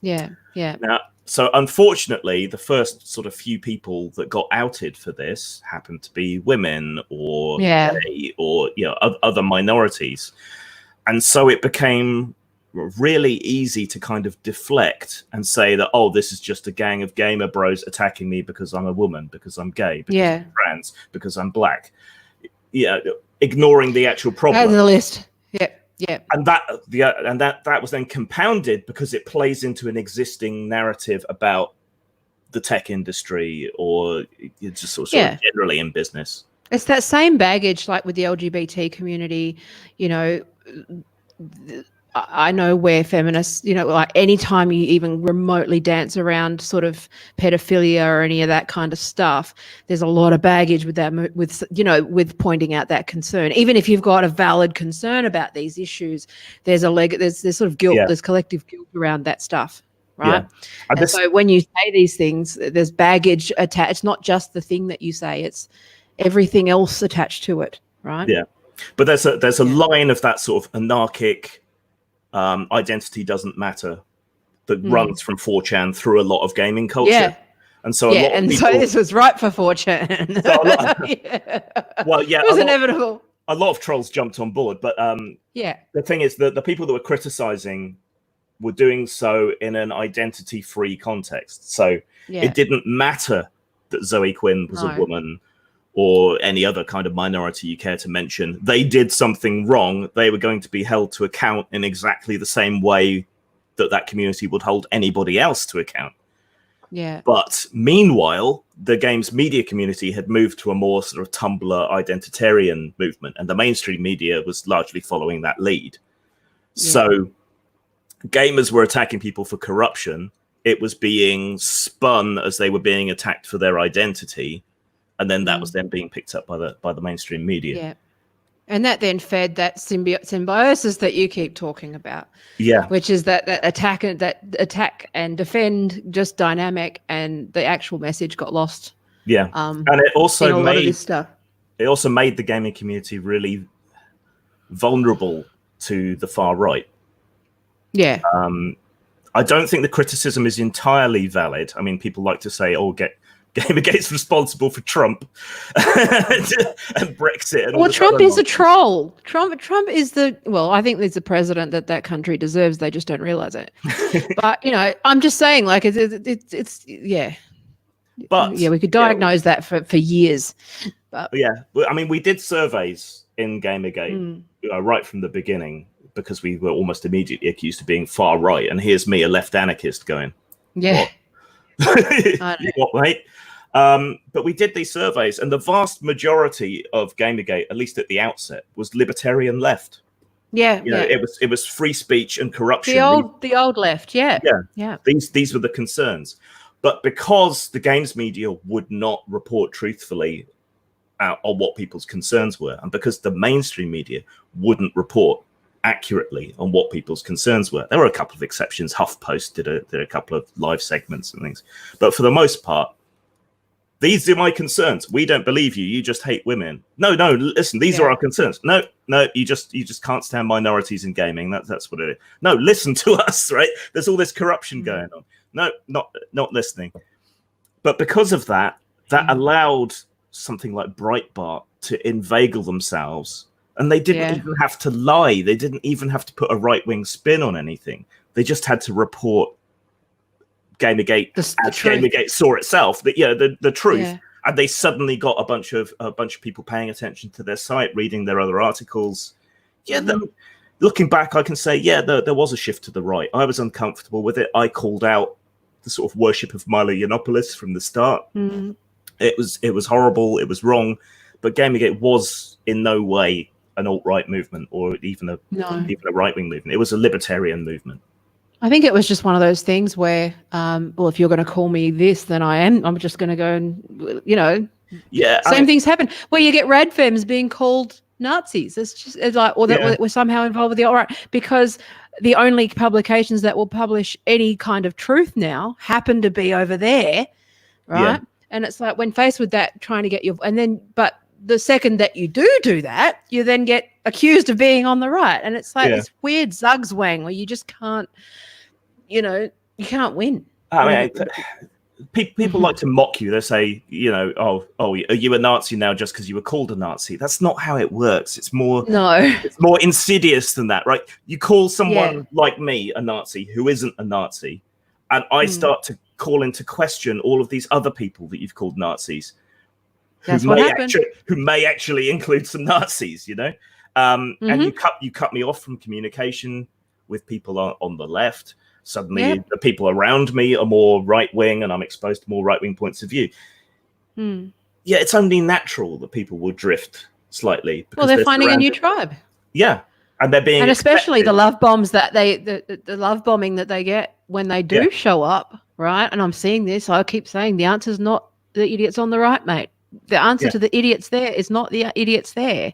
Yeah. Yeah. Now, so unfortunately, the first sort of few people that got outed for this happened to be women or gay or other minorities, and so it became really easy to kind of deflect and say that, oh, this is just a gang of gamer bros attacking me because I'm a woman, because I'm gay, because I'm trans, because I'm black. Yeah, ignoring the actual problem. That's the list. Yeah. Yeah. And that was then compounded because it plays into an existing narrative about the tech industry or just sort of generally in business. It's that same baggage, like with the LGBT community. I know where feminists, like anytime you even remotely dance around sort of pedophilia or any of that kind of stuff, there's a lot of baggage with that, with pointing out that concern. Even if you've got a valid concern about these issues, there's there's sort of guilt, there's collective guilt around that stuff, right? Yeah. And so when you say these things, there's baggage attached. It's not just the thing that you say; it's everything else attached to it, right? Yeah, but there's a line of that sort of anarchic. Identity doesn't matter that runs from 4chan through a lot of gaming culture, and so so this was right for 4chan. Well, it was inevitable. A lot of trolls jumped on board, but the thing is that the people that were criticizing were doing so in an identity-free context. So it didn't matter that Zoe Quinn was a woman or any other kind of minority you care to mention. They did something wrong. They were going to be held to account in exactly the same way that community would hold anybody else to account. Yeah. But meanwhile, the games media community had moved to a more sort of Tumblr identitarian movement, and the mainstream media was largely following that lead. Yeah. So gamers were attacking people for corruption. It was being spun as they were being attacked for their identity. And then that was then being picked up by the mainstream media. Yeah. And that then fed that symbiosis that you keep talking about. Yeah. Which is that attack and defend just dynamic, and the actual message got lost. Yeah. And it also lot of this stuff. It also made the gaming community really vulnerable to the far right. Yeah. I don't think the criticism is entirely valid. I mean, people like to say, Gamergate's responsible for Trump and Brexit. And Trump is a troll. Trump is I think there's a president that country deserves. They just don't realize it. But I'm just saying, like it's But we could diagnose that for years. But I mean, we did surveys in Gamergate right from the beginning because we were almost immediately accused of being far right. And here's me, a left anarchist, going, "Yeah, what, mate?" But we did these surveys, and the vast majority of Gamergate, at least at the outset, was libertarian left. Yeah, it was free speech and corruption. The old left, yeah. These were the concerns, but because the games media would not report truthfully on what people's concerns were, and because the mainstream media wouldn't report accurately on what people's concerns were, there were a couple of exceptions. HuffPost did a couple of live segments and things, but for the most part, these are my concerns. We don't believe you. You just hate women. No, listen, these are our concerns. No, you just can't stand minorities in gaming. That's what it is. No, listen to us, right? There's all this corruption going on. No, not listening. But because of that allowed something like Breitbart to inveigle themselves, and they didn't even have to lie. They didn't even have to put a right-wing spin on anything. They just had to report Gamergate as Gamergate saw itself, the truth, and they suddenly got a bunch of people paying attention to their site, reading their other articles. Looking back, I can say there was a shift to the right. I was uncomfortable with it. I called out the sort of worship of Milo Yiannopoulos from the start. It was horrible, it was wrong, but Gamergate was in no way an alt-right movement or even a right-wing movement. It was a libertarian movement. I think it was just one of those things where, if you're going to call me this, then I'm just going to go and, same things happen where you get radfems being called Nazis. We're somehow involved with the alt-right, because the only publications that will publish any kind of truth now happen to be over there right? And it's like when faced with that, trying to get but the second that you do that, you then get accused of being on the right. And it's like this weird zugzwang where you just can't, you can't win. I mean, people like to mock you. They say, oh, are you a Nazi now just because you were called a Nazi? That's not how it works. It's more insidious than that, right? You call someone like me a Nazi who isn't a Nazi, and I start to call into question all of these other people that you've called Nazis, who may actually include some Nazis, and you cut me off from communication with people on the left. Suddenly, the people around me are more right-wing, and I'm exposed to more right-wing points of view. Yeah, it's only natural that people will drift slightly. Well, they're finding a new tribe. Yeah, and they're being, and especially the love bombs that the love bombing that they get when they do show up, right? And I'm seeing this. I keep saying the answer is not the idiots on the right, mate. The answer to the idiots there is not the idiots there.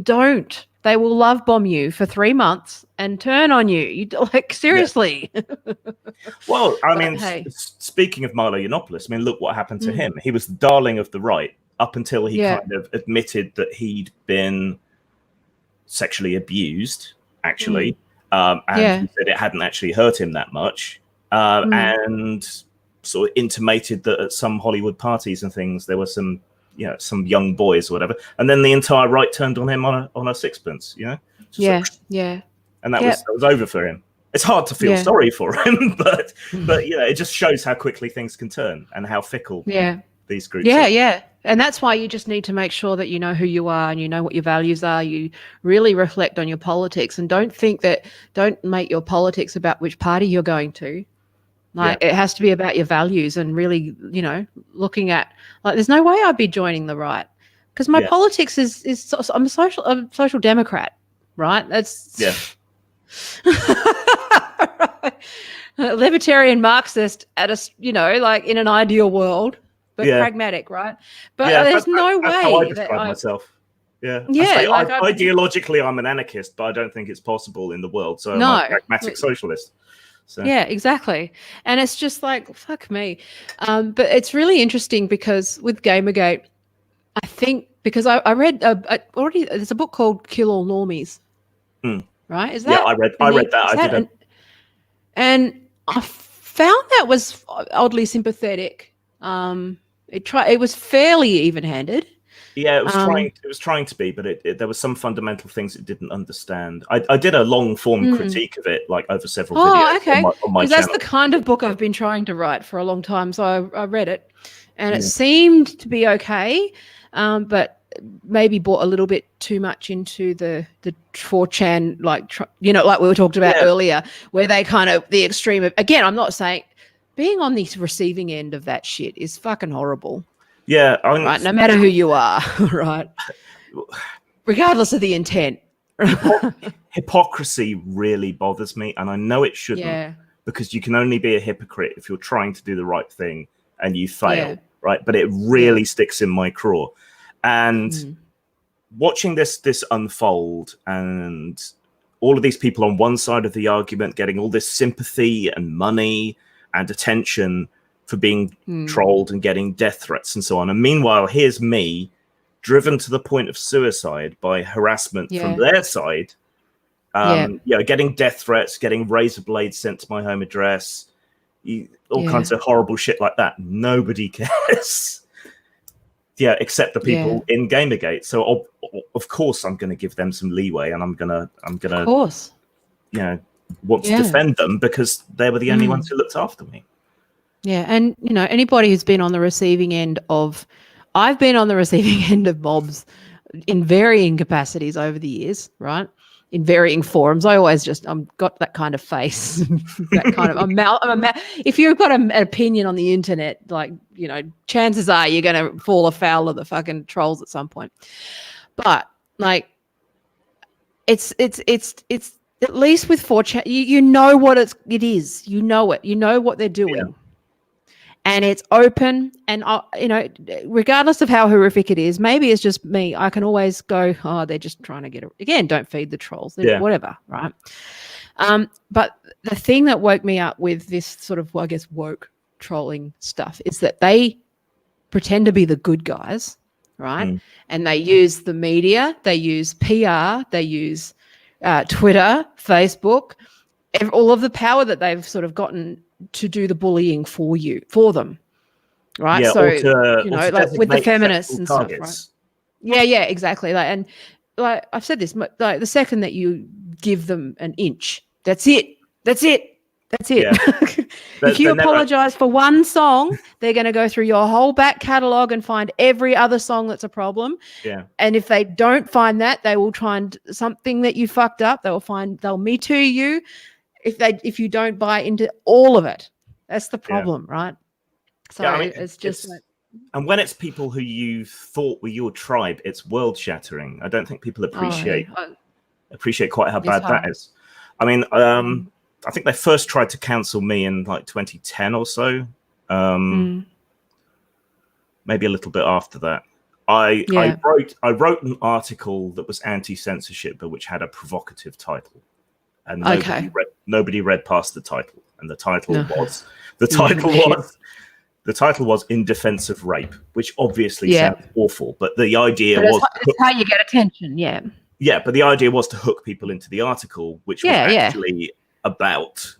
Don't. They will love bomb you for 3 months and turn on you. You seriously. Yeah. Well, I mean, speaking of Milo Yiannopoulos, I mean, look what happened to him. He was the darling of the right up until he kind of admitted that he'd been sexually abused, actually, and he said it hadn't actually hurt him that much, and sort of intimated that at some Hollywood parties and things there were some young boys or whatever, and then the entire right turned on him on a sixpence, and that was over for him. It's hard to feel sorry for him, but it just shows how quickly things can turn and how fickle these groups are. And that's why you just need to make sure that you know who you are and you know what your values are. You really reflect on your politics, and don't make your politics about which party you're going to. It has to be about your values and really, looking at there's no way I'd be joining the right because my politics is I'm a social democrat, right? That's libertarian Marxist at in an ideal world, but pragmatic, right? But there's no way how I describe myself. Ideologically, I'm an anarchist, but I don't think it's possible in the world. So I'm a pragmatic socialist. So. Yeah, exactly. And it's just fuck me. But it's really interesting because with Gamergate, I think because I read already, there's a book called Kill All Normies. Right? Is that? Yeah, I read that. I did. And I found that was oddly sympathetic. It was fairly even-handed. Yeah, it was trying to be, but there were some fundamental things it didn't understand. I did a long form critique of it, over several videos on my channel. That's the kind of book I've been trying to write for a long time. So I read it, and it seemed to be okay, but maybe brought a little bit too much into the 4chan, like we were talking about earlier, where they kind of the extreme of. Again, I'm not saying being on the receiving end of that shit is fucking horrible. Yeah, right. No matter who you are, right. Regardless of the intent. Hypocrisy really bothers me, and I know it shouldn't, because you can only be a hypocrite if you're trying to do the right thing and you fail, right? But it really sticks in my craw. And watching this unfold, and all of these people on one side of the argument getting all this sympathy and money and attention for being trolled and getting death threats and so on. And meanwhile, here's me driven to the point of suicide by harassment from their side. Getting death threats, getting razor blades sent to my home address, all kinds of horrible shit like that. Nobody cares. Except the people in Gamergate. So of course I'm going to give them some leeway, and I'm gonna of course, want to defend them because they were the only ones who looked after me. Yeah, and anybody who's been on the receiving end of, I've been on the receiving end of mobs in varying capacities over the years, right? In varying forms. I always got that kind of face, that kind of if you've got an opinion on the internet, chances are you're going to fall afoul of the fucking trolls at some point. But it's at least with 4chan, you know what it is. You know it. You know what they're doing. Yeah. And it's open, and regardless of how horrific it is, maybe it's just me. I can always go, oh, they're just trying to get it. Again, don't feed the trolls, whatever, right? But the thing that woke me up with this sort of, woke trolling stuff is that they pretend to be the good guys, right? Mm. And they use the media, they use PR, they use Twitter, Facebook, all of the power that they've sort of gotten to do the bullying for them, right? Yeah, so like with the feminists and targets. stuff, right? Yeah, exactly. And I've said this, like the second that you give them an inch, that's it. Yeah. If you apologize for one song, they're going to go through your whole back catalogue and find every other song that's a problem. Yeah. And if they don't find that, they will try and something that you fucked up. They'll Me Too you if you don't buy into all of it. That's the problem, right? So it's just and when it's people who you thought were your tribe, it's world shattering. I don't think people appreciate quite how bad that is. I mean, I think they first tried to cancel me in like 2010 or so. Maybe a little bit after that. I wrote an article that was anti-censorship, but which had a provocative title, and nobody read past the title. And the title was "In Defense of Rape," which obviously sounds awful, but the idea was it's how you get attention. Yeah, but the idea was to hook people into the article, which was actually about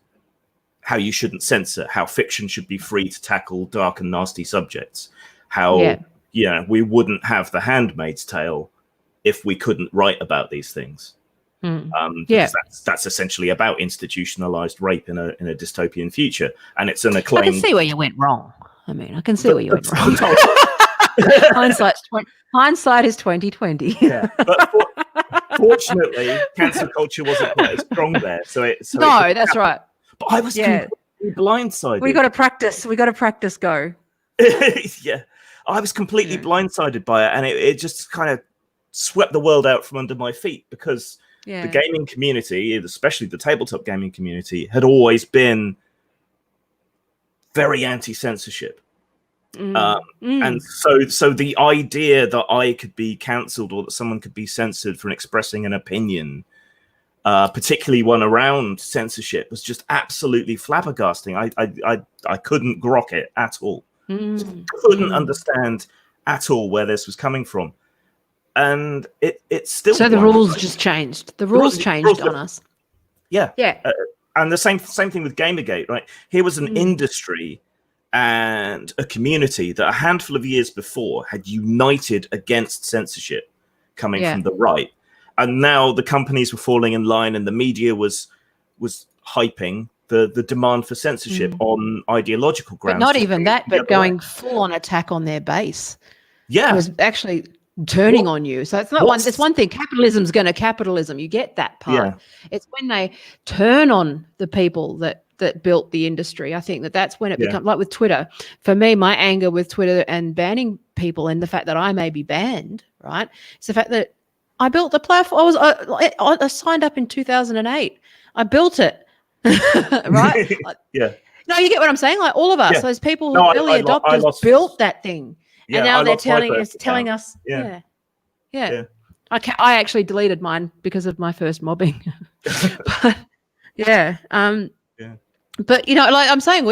how you shouldn't censor, how fiction should be free to tackle dark and nasty subjects, how we wouldn't have The Handmaid's Tale if we couldn't write about these things. Because that's essentially about institutionalized rape in a dystopian future, and it's an acclaimed. I can see where you went wrong. I can see where you went wrong. Hindsight is 2020. Yeah, but fortunately, cancel culture wasn't quite as strong there. That's right. But I was completely blindsided. We got to practice. Go. Yeah, I was completely blindsided by it, and it just kind of swept the world out from under my feet because the gaming community, especially the tabletop gaming community, had always been very anti-censorship. And so the idea that I could be cancelled or that someone could be censored for expressing an opinion, particularly one around censorship, was just absolutely flabbergasting. I couldn't grok it at all. Couldn't understand at all where this was coming from. And it's still the rules just changed. The rules changed on us. Yeah. And the same thing with Gamergate, right? Here was an industry and a community that a handful of years before had united against censorship coming from the right. And now the companies were falling in line and the media was hyping the demand for censorship on ideological grounds. But not even that, but going full on attack on their base. Yeah. It was actually turning on you. So it's not it's one thing. Capitalism's going to capitalism. You get that part. Yeah. It's when they turn on the people that built the industry. I think that's when it becomes like with Twitter. For me, my anger with Twitter and banning people and the fact that I may be banned, right? It's the fact that I built the platform. I signed up in 2008. I built it, right? No, you get what I'm saying? Like all of us, those people who early adopters built that thing. Yeah, and now they're telling us. I actually deleted mine because of my first mobbing. But but like I'm saying,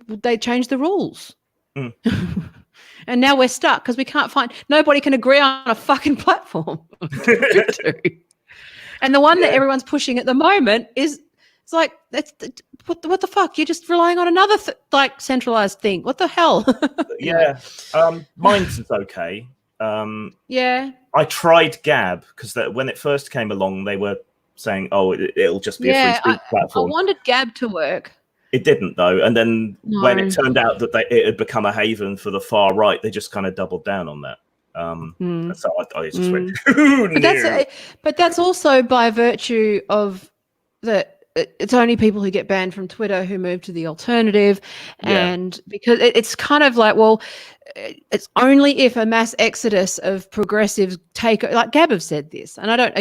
they changed the rules, and now we're stuck because we can't nobody can agree on a fucking platform. And the one that everyone's pushing at the moment is it's like what the fuck? You're just relying on another centralized thing. What the hell? Mine's is okay. I tried Gab because when it first came along, they were saying, "Oh, it'll just be a free speech platform." I wanted Gab to work. It didn't though, and then when it turned out that it had become a haven for the far right, they just kind of doubled down on that. So I just went. But that's also by virtue of that. It's only people who get banned from Twitter who move to the alternative, and because it's kind of like, well, it's only if a mass exodus of progressives take, like Gab have said this, and I don't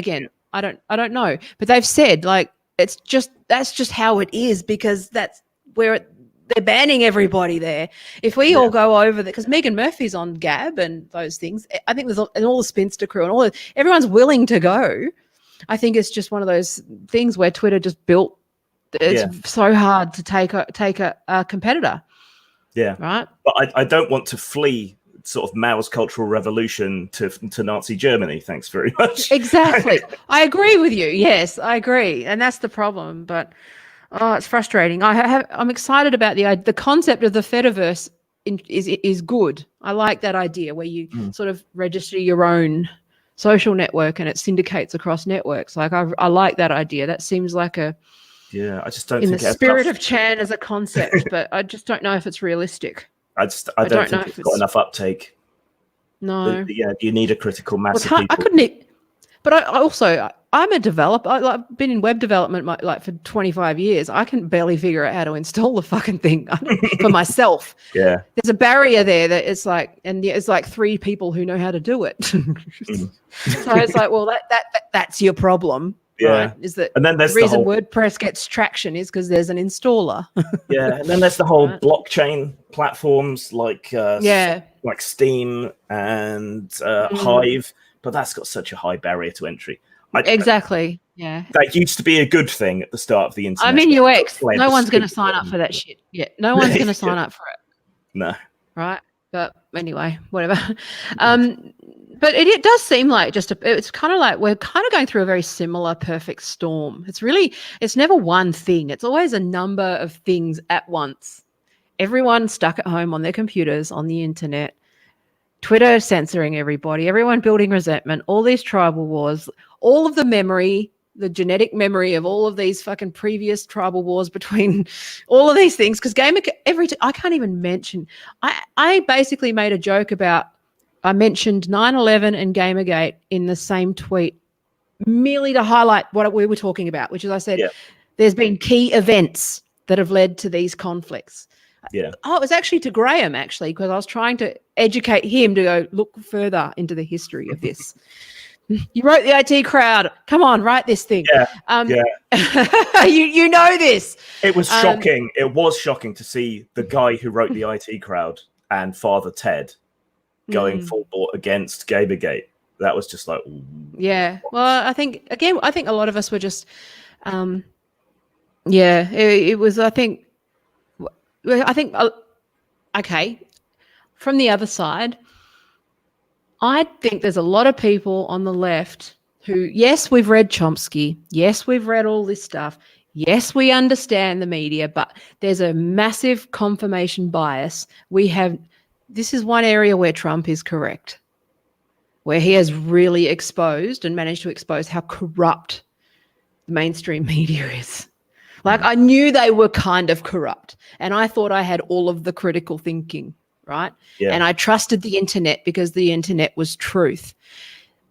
know, but they've said like that's just how it is because that's where they're banning everybody there. If we all go over there, because Megan Murphy's on Gab and those things, I think and all the Spinster crew and everyone's willing to go. I think it's just one of those things where Twitter just built. It's so hard to take a competitor. Yeah, right. But I don't want to flee sort of Mao's Cultural Revolution to Nazi Germany. Thanks very much. Exactly. I agree with you. Yes, I agree. And that's the problem. But, it's frustrating. I'm excited about the concept of the Fediverse is good. I like that idea where you sort of register your own social network and it syndicates across networks. Like I like that idea. That seems like I just don't think in the spirit of Chan as a concept, but I just don't know if it's realistic. I don't think it's got enough uptake. No. You need a critical mass of people. I couldn't, but I'm a developer. I've been in web development for 25 years. I can barely figure out how to install the fucking thing for myself. Yeah. There's a barrier there that it's like, and it's like 3 people who know how to do it. So it's like, well, that's your problem. Yeah. Right? Is that and then there's the reason WordPress gets traction is because there's an installer. Yeah. And then there's the whole blockchain platforms like Steam and Hive, but that's got such a high barrier to entry. Exactly. Yeah. That used to be a good thing at the start of the internet. I'm in UX. No one's going to sign up for that shit. Yeah. No one's going to sign up for it. No. Right. But anyway, whatever. But it does seem like it's kind of like we're kind of going through a very similar perfect storm. It's never one thing. It's always a number of things at once. Everyone stuck at home on their computers, on the internet, Twitter censoring everybody, everyone building resentment, all these tribal wars, all of the memory, the genetic memory of all of these fucking previous tribal wars between all of these things. Because I can't even mention. I basically made a joke about. I mentioned 9/11 and Gamergate in the same tweet, merely to highlight what we were talking about, which is I said there's been key events that have led to these conflicts. Yeah. Oh, it was actually to Graham, because I was trying to educate him to go look further into the history of this. You wrote the IT crowd. Come on, write this thing. You know this. It was shocking. It was shocking to see the guy who wrote the IT crowd and Father Ted going full bore against Gamergate. That was just like, ooh, yeah. Well, I think a lot of us were just, it was. I think, okay. From the other side, I think there's a lot of people on the left who, yes, we've read Chomsky, yes, we've read all this stuff, yes, we understand the media, but there's a massive confirmation bias. This is one area where Trump is correct, where he has really exposed and managed to expose how corrupt the mainstream media is. Like, I knew they were kind of corrupt, and I thought I had all of the critical thinking, right? Yeah. And I trusted the internet because the internet was truth.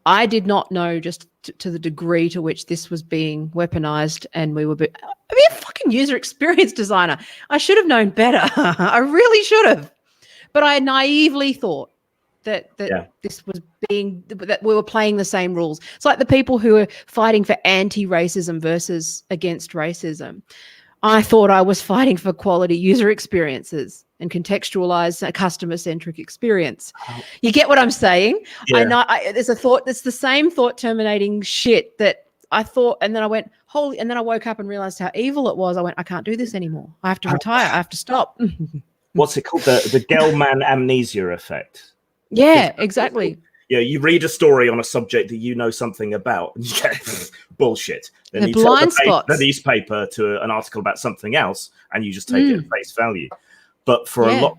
I did not know just to the degree to which this was being weaponized, and we were a fucking user experience designer. I should have known better. I really should have. But I naively thought that this was that we were playing the same rules. It's like the people who are fighting for anti-racism versus against racism. I thought I was fighting for quality user experiences and contextualized a customer-centric experience. You get what I'm saying? Yeah. I know there's a thought. It's the same thought-terminating shit that I thought, and then I went, holy, and then I woke up and realized how evil it was. I went, I can't do this anymore. I have to retire. I have to stop. What's it called? The Gelman amnesia effect. Yeah, exactly. Yeah, you read a story on a subject that you know something about, and you get bullshit. Then you blind tell the newspaper to an article about something else, and you just take it at face value. But for a lot,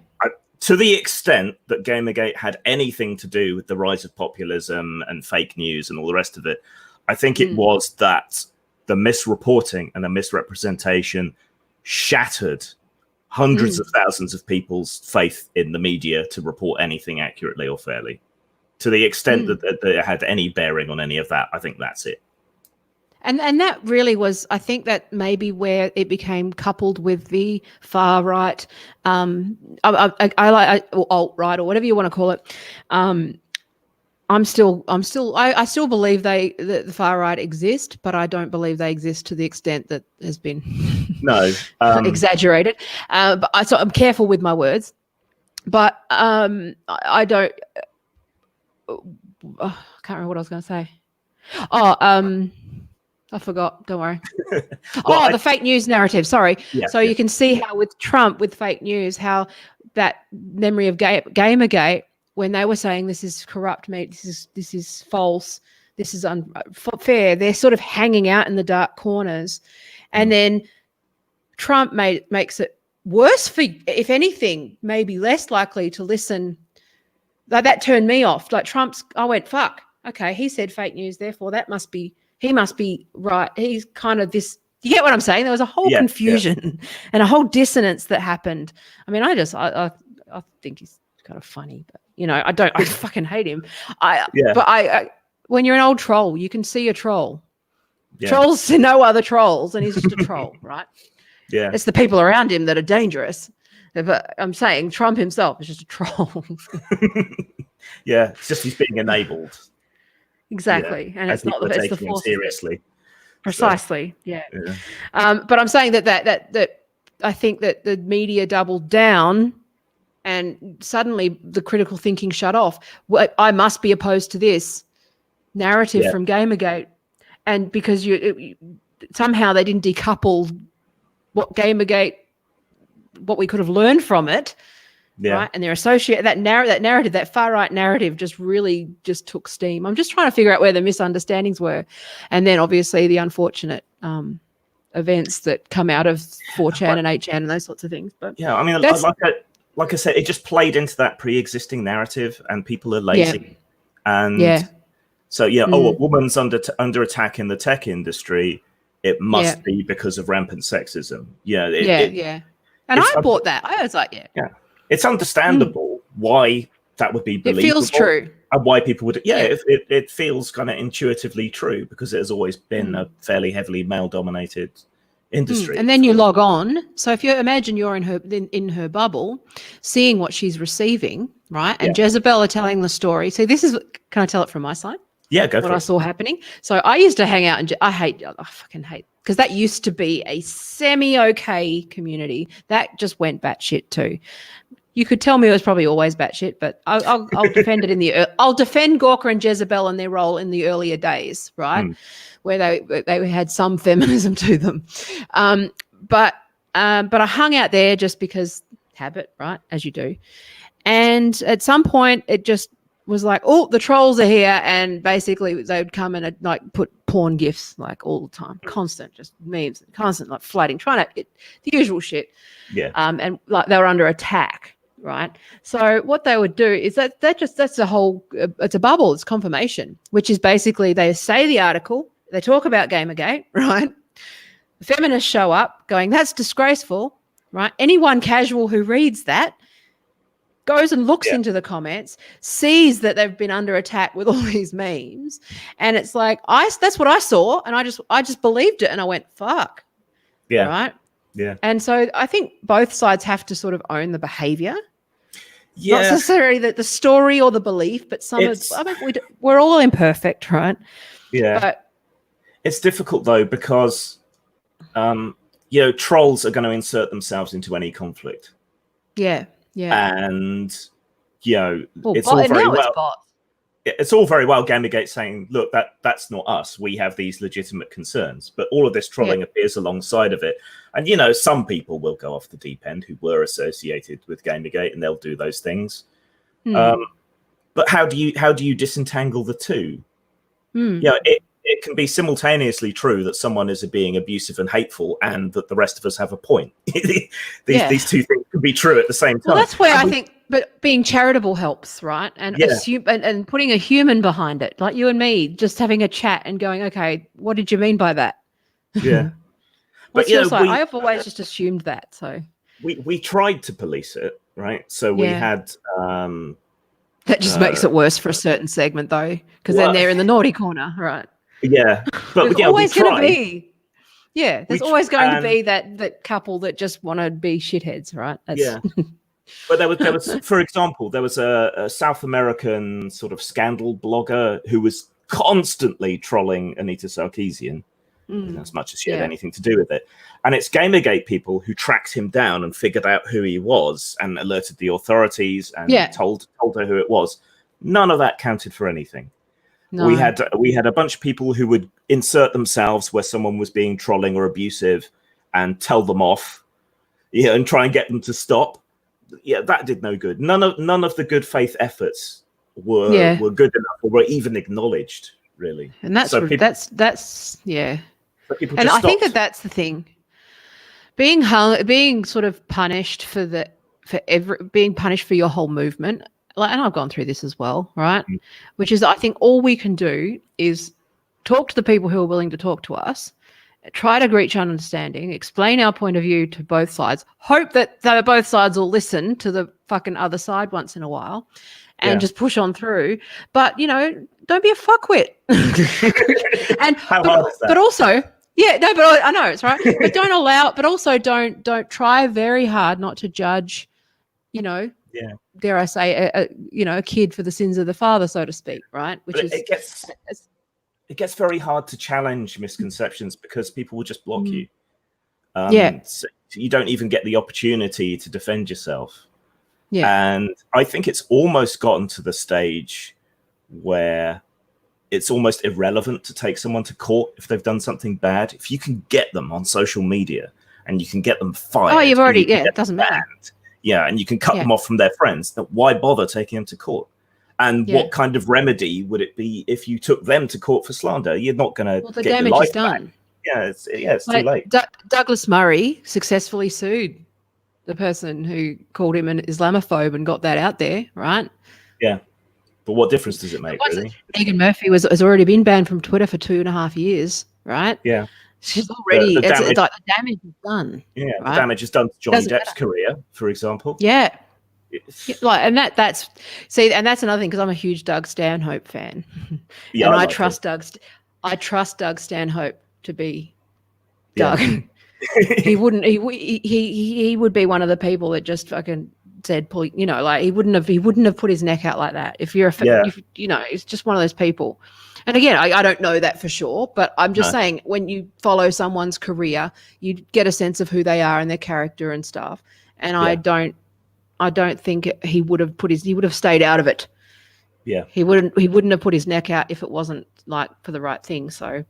to the extent that Gamergate had anything to do with the rise of populism and fake news and all the rest of it, I think it was that the misreporting and the misrepresentation shattered hundreds of thousands of people's faith in the media to report anything accurately or fairly. To the extent that it had any bearing on any of that, I think that's it. And that really was, I think that maybe where it became coupled with the far right, I alt right or whatever you want to call it. I still believe the far right exist, but I don't believe they exist to the extent that has been exaggerated. So I'm careful with my words, but I don't. I can't remember what I was going to say. I forgot. Don't worry. The fake news narrative. Sorry. Yeah, you can see how with Trump, with fake news, how that memory of Gamergate when they were saying this is corrupt, mate, this is false, this is unfair, they're sort of hanging out in the dark corners. And then Trump makes it worse for, if anything, maybe less likely to listen. Like, that turned me off. Like, I went, fuck, okay, he said fake news, therefore he must be right. He's kind of this, you get what I'm saying? There was a whole confusion and a whole dissonance that happened. I mean, I think he's kind of funny, but I fucking hate him. But when you're an old troll, you can see a troll. Yeah. Trolls see no other trolls, and he's just a troll, right? Yeah. It's the people around him that are dangerous. But I'm saying Trump himself is just a troll. Yeah, it's just he's being enabled. Exactly. And it's not taking him seriously. Precisely. So, yeah. But I'm saying that I think that the media doubled down and suddenly the critical thinking shut off. I must be opposed to this narrative from Gamergate. And because somehow they didn't decouple what Gamergate, what we could have learned from it, right? And they're associated, that narrative, that far right narrative just really just took steam. I'm just trying to figure out where the misunderstandings were. And then obviously the unfortunate events that come out of 4chan and 8chan and those sorts of things. But yeah, I mean, like I said, it just played into that pre-existing narrative, and people are lazy. And so, a woman's under attack in the tech industry, it must be because of rampant sexism. And I bought that. I was like, it's understandable why that would be believable. It feels true. And why people would, it feels kind of intuitively true, because it has always been a fairly heavily male-dominated industry. And then you log on. So if you imagine you're in her bubble, seeing what she's receiving, right? And Jezebel are telling the story. So this is, can I tell it from my side? Yeah, go for it. What I saw happening. So I used to hang out and I fucking hate, because that used to be a semi-okay community. That just went batshit too. You could tell me it was probably always batshit, but I'll defend it I'll defend Gawker and Jezebel and their role in the earlier days, right? Where they had some feminism to them. But I hung out there just because habit, right? As you do. And at some point it just was like, oh, the trolls are here, and basically they would come and like put porn gifs like all the time, constant, just memes, constant like flooding, trying to the usual shit. And like they were under attack, right? So what they would do is that's a whole, it's a bubble, it's confirmation, which is basically they say the article, they talk about Gamergate, right? The feminists show up going, that's disgraceful, right? Anyone casual who reads that goes and looks into the comments, sees that they've been under attack with all these memes, and it's like, that's what I saw, and I just believed it, and I went, fuck. Yeah. Right? Yeah. And so I think both sides have to sort of own the behavior. Yeah. Not necessarily the story or the belief, but we're all imperfect, right? Yeah. But it's difficult though, because trolls are going to insert themselves into any conflict. Yeah. Yeah. And it's all very well. It's all very well Gamergate saying, look, that's not us. We have these legitimate concerns. But all of this trolling appears alongside of it. And, some people will go off the deep end who were associated with Gamergate, and they'll do those things. But how do you disentangle the two? It can be simultaneously true that someone is being abusive and hateful, and that the rest of us have a point. These two things can be true at the same time. Well, that's where I think, but being charitable helps, right? And and putting a human behind it, like you and me, just having a chat and going, okay, what did you mean by that? Yeah. But I've always just assumed that. So we tried to police it, right? So we had that just makes it worse for a certain segment though, because then they're in the naughty corner, right? Yeah, but there's always going to be. Yeah, there's always going to be that couple that just want to be shitheads, right? But there was, for example, there was a South American sort of scandal blogger who was constantly trolling Anita Sarkeesian, as much as she had anything to do with it. And it's Gamergate people who tracked him down and figured out who he was and alerted the authorities and told her who it was. None of that counted for anything. No. We had a bunch of people who would insert themselves where someone was being trolling or abusive and tell them off, and try and get them to stop. that did no good. None of the good faith efforts were good enough or were even acknowledged, really. And that's so people, that's yeah. So people and just I think stopped. that's the thing. Being sort of punished being punished for your whole movement. Like, and I've gone through this as well, right? Mm. Which is, I think all we can do is talk to the people who are willing to talk to us, try to reach an understanding, explain our point of view to both sides, hope that both sides will listen to the fucking other side once in a while and just push on through. But, don't be a fuckwit. And How hard is that? But also, but I know it's right. But don't try very hard not to judge, dare I say, a kid for the sins of the father, so to speak, right? It gets very hard to challenge misconceptions because people will just block you. So you don't even get the opportunity to defend yourself. Yeah. And I think it's almost gotten to the stage where it's almost irrelevant to take someone to court if they've done something bad. If you can get them on social media and you can get them fired. Oh, you've already, it doesn't matter. Yeah, and you can cut them off from their friends. Why bother taking them to court? And what kind of remedy would it be if you took them to court for slander? You're not going to get your life done. Back. Yeah, it's too late. Douglas Murray successfully sued the person who called him an Islamophobe and got that out there, right? Yeah. But what difference does it make, really? Megan Murphy has already been banned from Twitter for 2.5 years, right? Yeah. She's already, the damage is done. Yeah, right? The damage is done to Johnny Depp's career, for example. Yeah. And that's another thing, because I'm a huge Doug Stanhope fan. Yeah, and I trust Doug Stanhope to be Doug. He wouldn't. He would be one of the people that just fucking said, he wouldn't have put his neck out like that. If you're it's just one of those people. And again, I don't know that for sure, but I'm just saying, when you follow someone's career, you get a sense of who they are and their character and stuff. And I don't think he would have stayed out of it. Yeah. He wouldn't have put his neck out if it wasn't like for the right thing. So,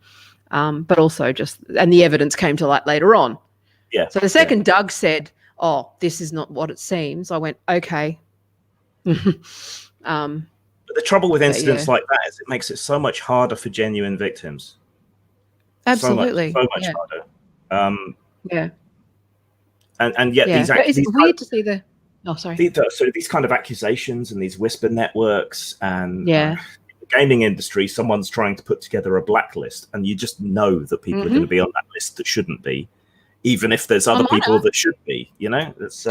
but also and the evidence came to light later on. Yeah. So the second Doug said, "Oh, this is not what it seems," I went, okay. But the trouble with incidents like that is it makes it so much harder for genuine victims. Absolutely. So much harder. And yet it's weird to see the... Oh, sorry. So these kind of accusations and these whisper networks and the gaming industry, someone's trying to put together a blacklist, and you just know that people are going to be on that list that shouldn't be, even if there's other people that should be. It's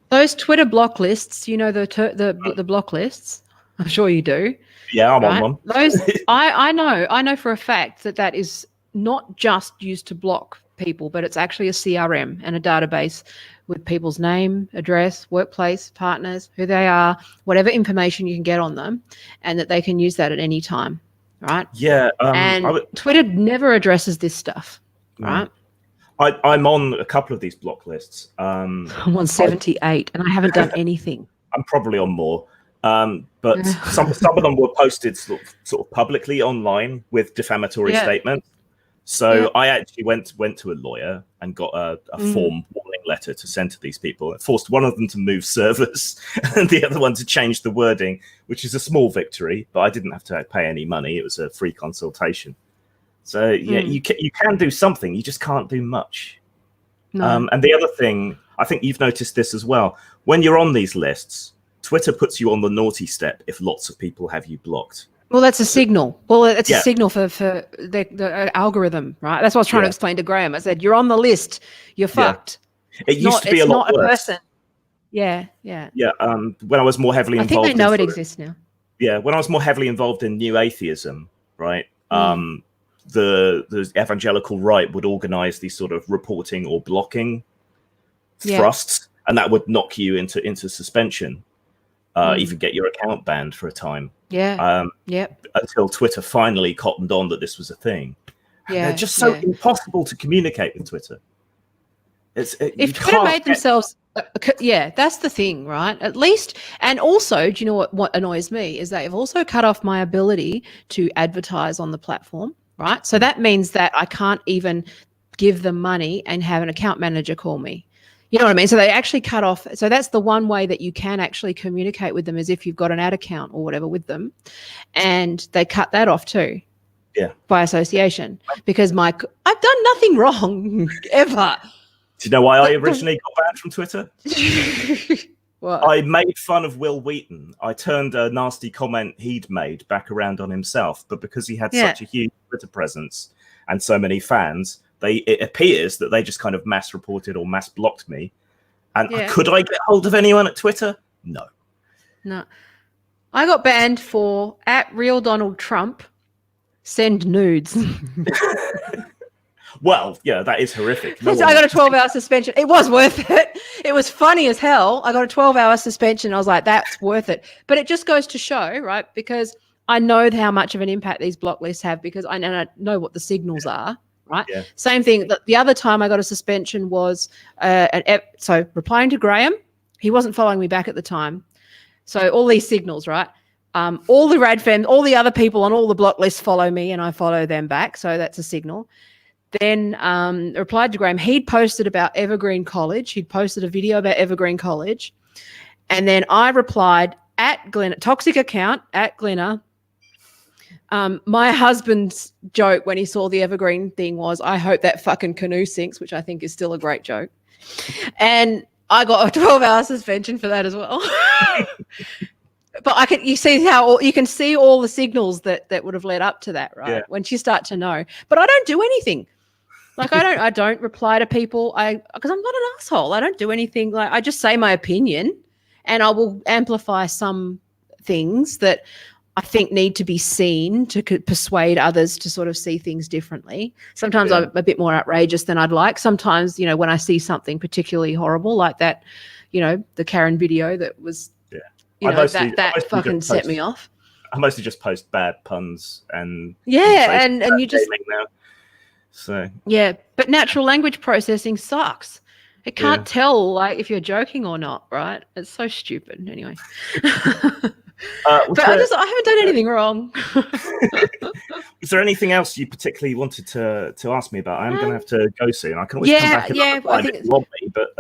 those Twitter block lists. The block lists. I'm sure you do. Yeah, I'm on one. Those I know for a fact that is not just used to block people, but it's actually a CRM and a database with people's name, address, workplace, partners, who they are, whatever information you can get on them, and that they can use that at any time, right? Yeah. Twitter never addresses this stuff, right? I'm on a couple of these block lists. I'm on 78, and I haven't done anything. I'm probably on more. But some of them were posted sort of publicly online with defamatory statements. So I actually went to a lawyer and got a form warning letter to send to these people. It forced one of them to move servers and the other one to change the wording, which is a small victory, but I didn't have to pay any money. It was a free consultation. So you can do something, you just can't do much. No. And the other thing, I think you've noticed this as well, when you're on these lists, Twitter puts you on the naughty step if lots of people have you blocked. Well, that's a signal. It's a signal for the algorithm, right? That's what I was trying to explain to Graham. I said, you're on the list. You're fucked. It used to be a lot worse. It's not a person. Yeah. Yeah. When I was more heavily involved, I think they know it exists now. Yeah. When I was more heavily involved in new atheism, right? The evangelical right would organize these sort of reporting or blocking thrusts, and that would knock you into suspension. Even get your account banned for a time. Yeah. Until Twitter finally cottoned on that this was a thing. Yeah. They're just so impossible to communicate with Twitter. If Twitter made themselves, that's the thing, right? At least, and also, do you know what annoys me is they've also cut off my ability to advertise on the platform, right? So that means that I can't even give them money and have an account manager call me. You know what I mean? So they actually cut off. So that's the one way that you can actually communicate with them, is if you've got an ad account or whatever with them, and they cut that off too. Yeah. By association, because I've done nothing wrong ever. Do you know why I originally got banned from Twitter? What? I made fun of Will Wheaton. I turned a nasty comment he'd made back around on himself, but because he had such a huge Twitter presence and so many fans, it appears that they just kind of mass reported or mass blocked me. And could I get hold of anyone at Twitter? No. I got banned for @RealDonaldTrump. Send nudes. Well, yeah, that is horrific. I got a 12-hour suspension. It was worth it. It was funny as hell. I got a 12-hour suspension. I was like, that's worth it. But it just goes to show, right? Because I know how much of an impact these block lists have, because I know what the signals are, right? Yeah. Same thing. The other time I got a suspension was replying to Graham. He wasn't following me back at the time. So all these signals, right? All the Radfem, all the other people on all the block lists follow me, and I follow them back. So that's a signal. Then replied to Graham. He'd posted about Evergreen College. He'd posted a video about Evergreen College. And then I replied @Glenna, toxic account @Glenna. My husband's joke when he saw the Evergreen thing was, I hope that fucking canoe sinks, which I think is still a great joke. And I got a 12-hour suspension for that as well. But you can see all the signals that would have led up to that, right? Yeah. When you start to know. But I don't do anything. Like I don't reply to people. Because I'm not an asshole. I don't do anything. Like I just say my opinion, and I will amplify some things that I think need to be seen to persuade others to sort of see things differently. Sometimes I'm a bit more outrageous than I'd like. Sometimes, when I see something particularly horrible like that, the Karen video that was. That fucking set me off. I mostly just post bad puns and and you just now. So but natural language processing sucks. It can't tell if you're joking or not, right? It's so stupid. Anyway, but I haven't done anything wrong. Is there anything else you particularly wanted to ask me about? I'm going to have to go soon. I can always come back and if you want me, but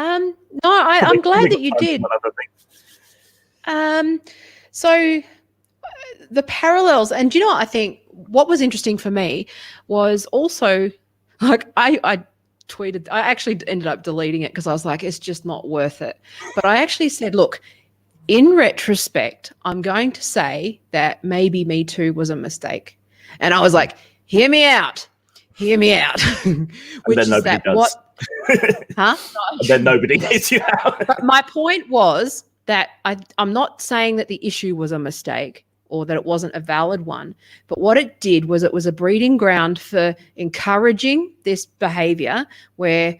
no, I'm glad that you did. So the parallels, and do you know what I think? What was interesting for me was also I tweeted. I actually ended up deleting it because I was like, it's just not worth it. But I actually said, look, in retrospect, I'm going to say that maybe Me Too was a mistake, and I was like, hear me out. Which is that does. What? Huh? And then nobody hears you out. But my point was that I'm not saying that the issue was a mistake or that it wasn't a valid one, but what it did was it was a breeding ground for encouraging this behavior where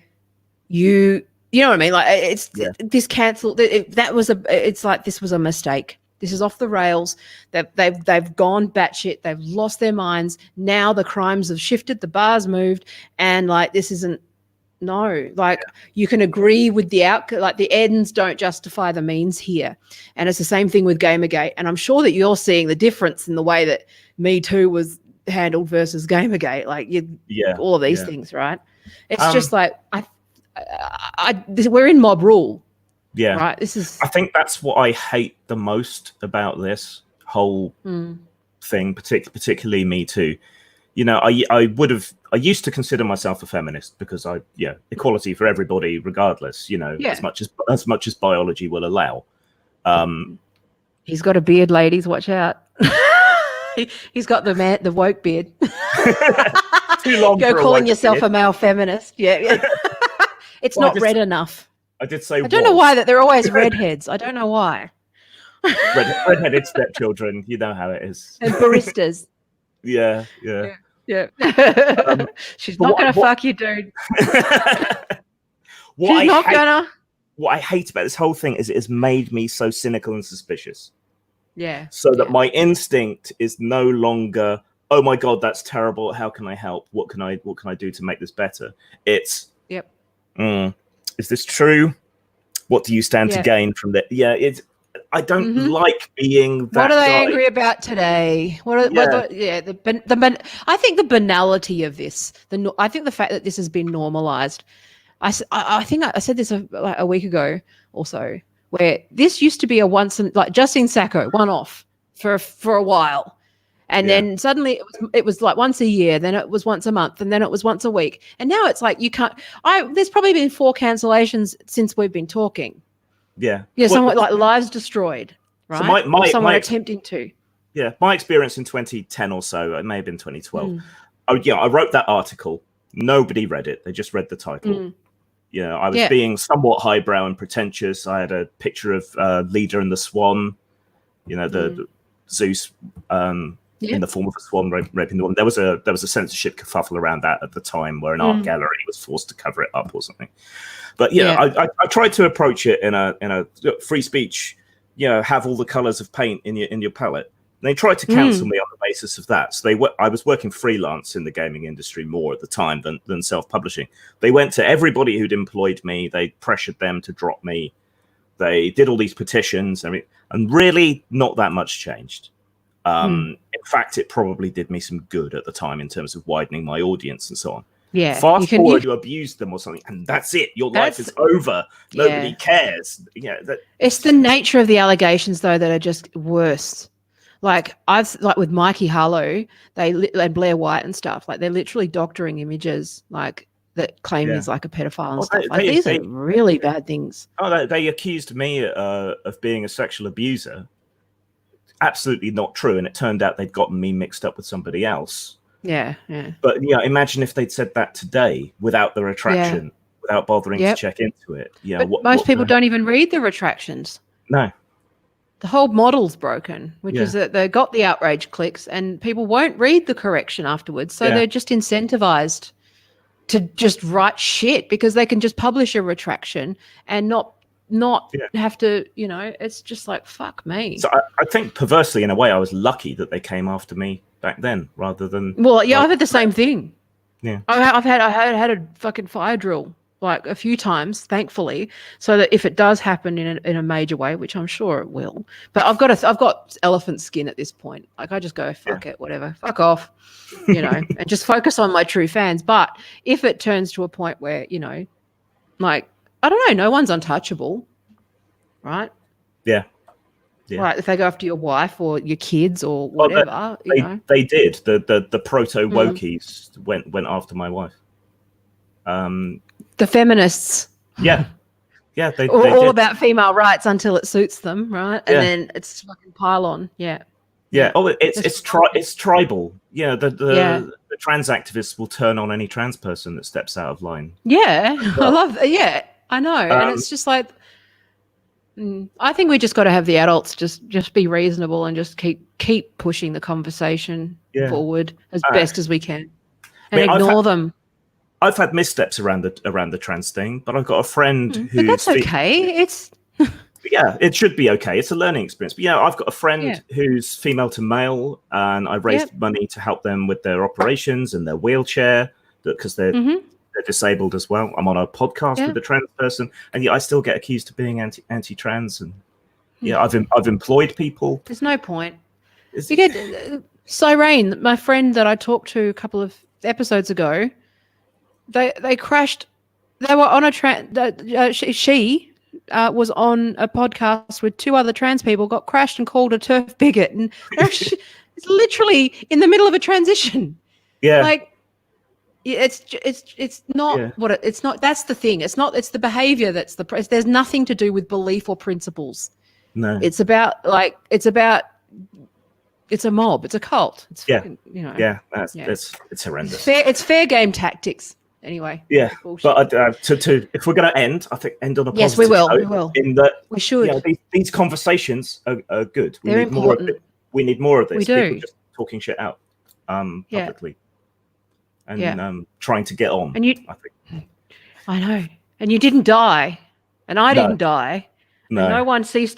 you know what I mean? Like this cancelled. It's like this was a mistake. This is off the rails. They've gone batshit. They've lost their minds. Now the crimes have shifted. The bar's moved, and this isn't. No, you can agree with the outcome. The ends don't justify the means here, and it's the same thing with Gamergate. And I'm sure that you're seeing the difference in the way that Me Too was handled versus Gamergate. All of these things, right? It's just we're in mob rule. Yeah, right. I think that's what I hate the most about this whole thing, particularly Me Too. I used to consider myself a feminist because equality for everybody, regardless. As much as biology will allow. He's got a beard, ladies. Watch out. He's got the woke beard. Too long. Go calling yourself a male feminist. Yeah. It's not red enough. I did say. I don't know why that they're always redheads. I don't know why. Redheaded stepchildren. You know how it is. And baristas. Yeah. She's not going to fuck you, dude. What I hate about this whole thing is it has made me so cynical and suspicious. Yeah. So that my instinct is no longer, oh my God, that's terrible. How can I help? What can I do to make this better? It's is this true? What do you stand to gain from that? Yeah, I don't like being that. What are they angry about today? I think the banality of this. I think the fact that this has been normalized. I think I said this a week ago or so, where this used to be a once in, like Justine Sacco one-off for a while. And then suddenly it was like once a year, then it was once a month, and then it was once a week. And now it's like you can't. There's probably been 4 cancellations since we've been talking. Yeah. Yeah, somewhat like lives destroyed, right? So someone attempting to. Yeah, my experience in 2010 or so, it may have been 2012. Oh yeah, I wrote that article. Nobody read it. They just read the title. Yeah, I was being somewhat highbrow and pretentious. I had a picture of Leda and the Swan, the Zeus in the form of a swan raping the woman. There was a censorship kerfuffle around that at the time, where an art gallery was forced to cover it up or something. But I tried to approach it in a free speech. Have all the colors of paint in your palette. And they tried to cancel me on the basis of that. So I was working freelance in the gaming industry more at the time than self-publishing. They went to everybody who'd employed me. They pressured them to drop me. They did all these petitions. I mean, and really not that much changed. In fact, it probably did me some good at the time in terms of widening my audience and so on. Yeah. Fast forward, you abused them or something, and that's it. Your life is over. Nobody cares. It's the nature of the allegations, though, that are just worse. Like with Mikey Harlow, and Blair White and stuff. Like they're literally doctoring images, like that claim he's like a pedophile and stuff. These are really bad things. Oh, they accused me of being a sexual abuser. Absolutely not true, and it turned out they'd gotten me mixed up with somebody else. Yeah. But imagine if they'd said that today without the retraction, without bothering to check into it. Yeah, but most people don't even read the retractions. No. The whole model's broken, which is that they got the outrage clicks and people won't read the correction afterwards. So they're just incentivized to just write shit because they can just publish a retraction and not have to, it's just like, fuck me. So I think perversely, in a way, I was lucky that they came after me back then rather than... Well, yeah, I've had the same thing. Yeah. I had a fucking fire drill like a few times, thankfully, so that if it does happen in a major way, which I'm sure it will, but I've got elephant skin at this point. Like I just go, fuck it, whatever, fuck off, and just focus on my true fans. But if it turns to a point where, like, I don't know, no one's untouchable, right? Yeah. Right. If they go after your wife or your kids or whatever, they did. The proto wokies went after my wife. The feminists. Yeah. They all did. about female rights until it suits them, right? And then it's fucking pile-on. Yeah. Oh, it's tribal. Yeah, the trans activists will turn on any trans person that steps out of line. Yeah, I love that. Yeah, I know. And it's just like, I think we just got to have the adults just be reasonable and just keep pushing the conversation forward as best as we can, and ignore them. I've had missteps around the trans thing, but I've got a friend who's... But that's okay. It's... Yeah, it should be okay. It's a learning experience. But I've got a friend who's female to male, and I raised money to help them with their operations and their wheelchair because they're disabled as well. I'm on a podcast with a trans person, and I still get accused of being anti-trans. And I've employed people. There's no point. You get Cyrene, my friend that I talked to a couple of episodes ago. They crashed. They were on a she was on a podcast with 2 other trans people, got crashed and called a TERF bigot, and it's literally in the middle of a transition. Yeah, like it's not what it's not. That's the thing. It's not. It's the behavior that's the. There's nothing to do with belief or principles. No, it's about it's a mob. It's a cult. It's fucking, it's horrendous. It's fair game tactics. Anyway, but if we're going to end, I think end on a positive yes, we will. Note, we will. In that we should. These conversations are good. They're important. More of it. We need more of this. We do. People just talking shit out publicly and trying to get on. And I think. I know. And you didn't die, and I didn't die. No. No one ceased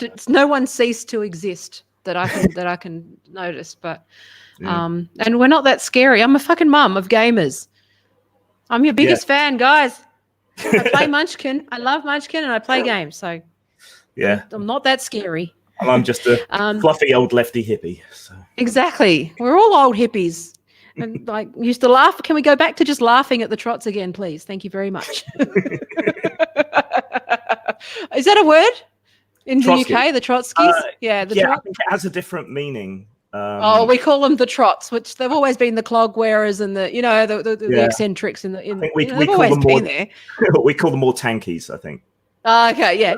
to exist that I can notice. But and we're not that scary. I'm a fucking mum of gamers. I'm your biggest fan, guys. I play Munchkin. I love Munchkin, and I play games. So I'm not that scary. And I'm just a fluffy old lefty hippie. So. Exactly. We're all old hippies. and like used to laugh. Can we go back to just laughing at the trots again, please? Thank you very much. Is that a word in Trotsky. the UK? The Trotskys? I think it has a different meaning. We call them the trots, which they've always been the clog wearers and the eccentrics. I think we they've call always them been there. We call them more tankies, I think. Okay, yeah.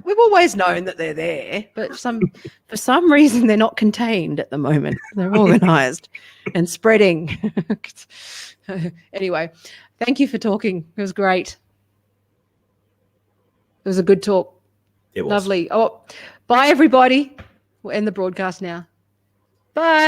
We've always known that they're there, but for some reason they're not contained at the moment. They're organised and spreading. Anyway, thank you for talking. It was great. It was a good talk. It was lovely. Oh, bye everybody. We'll end the broadcast now. Bye.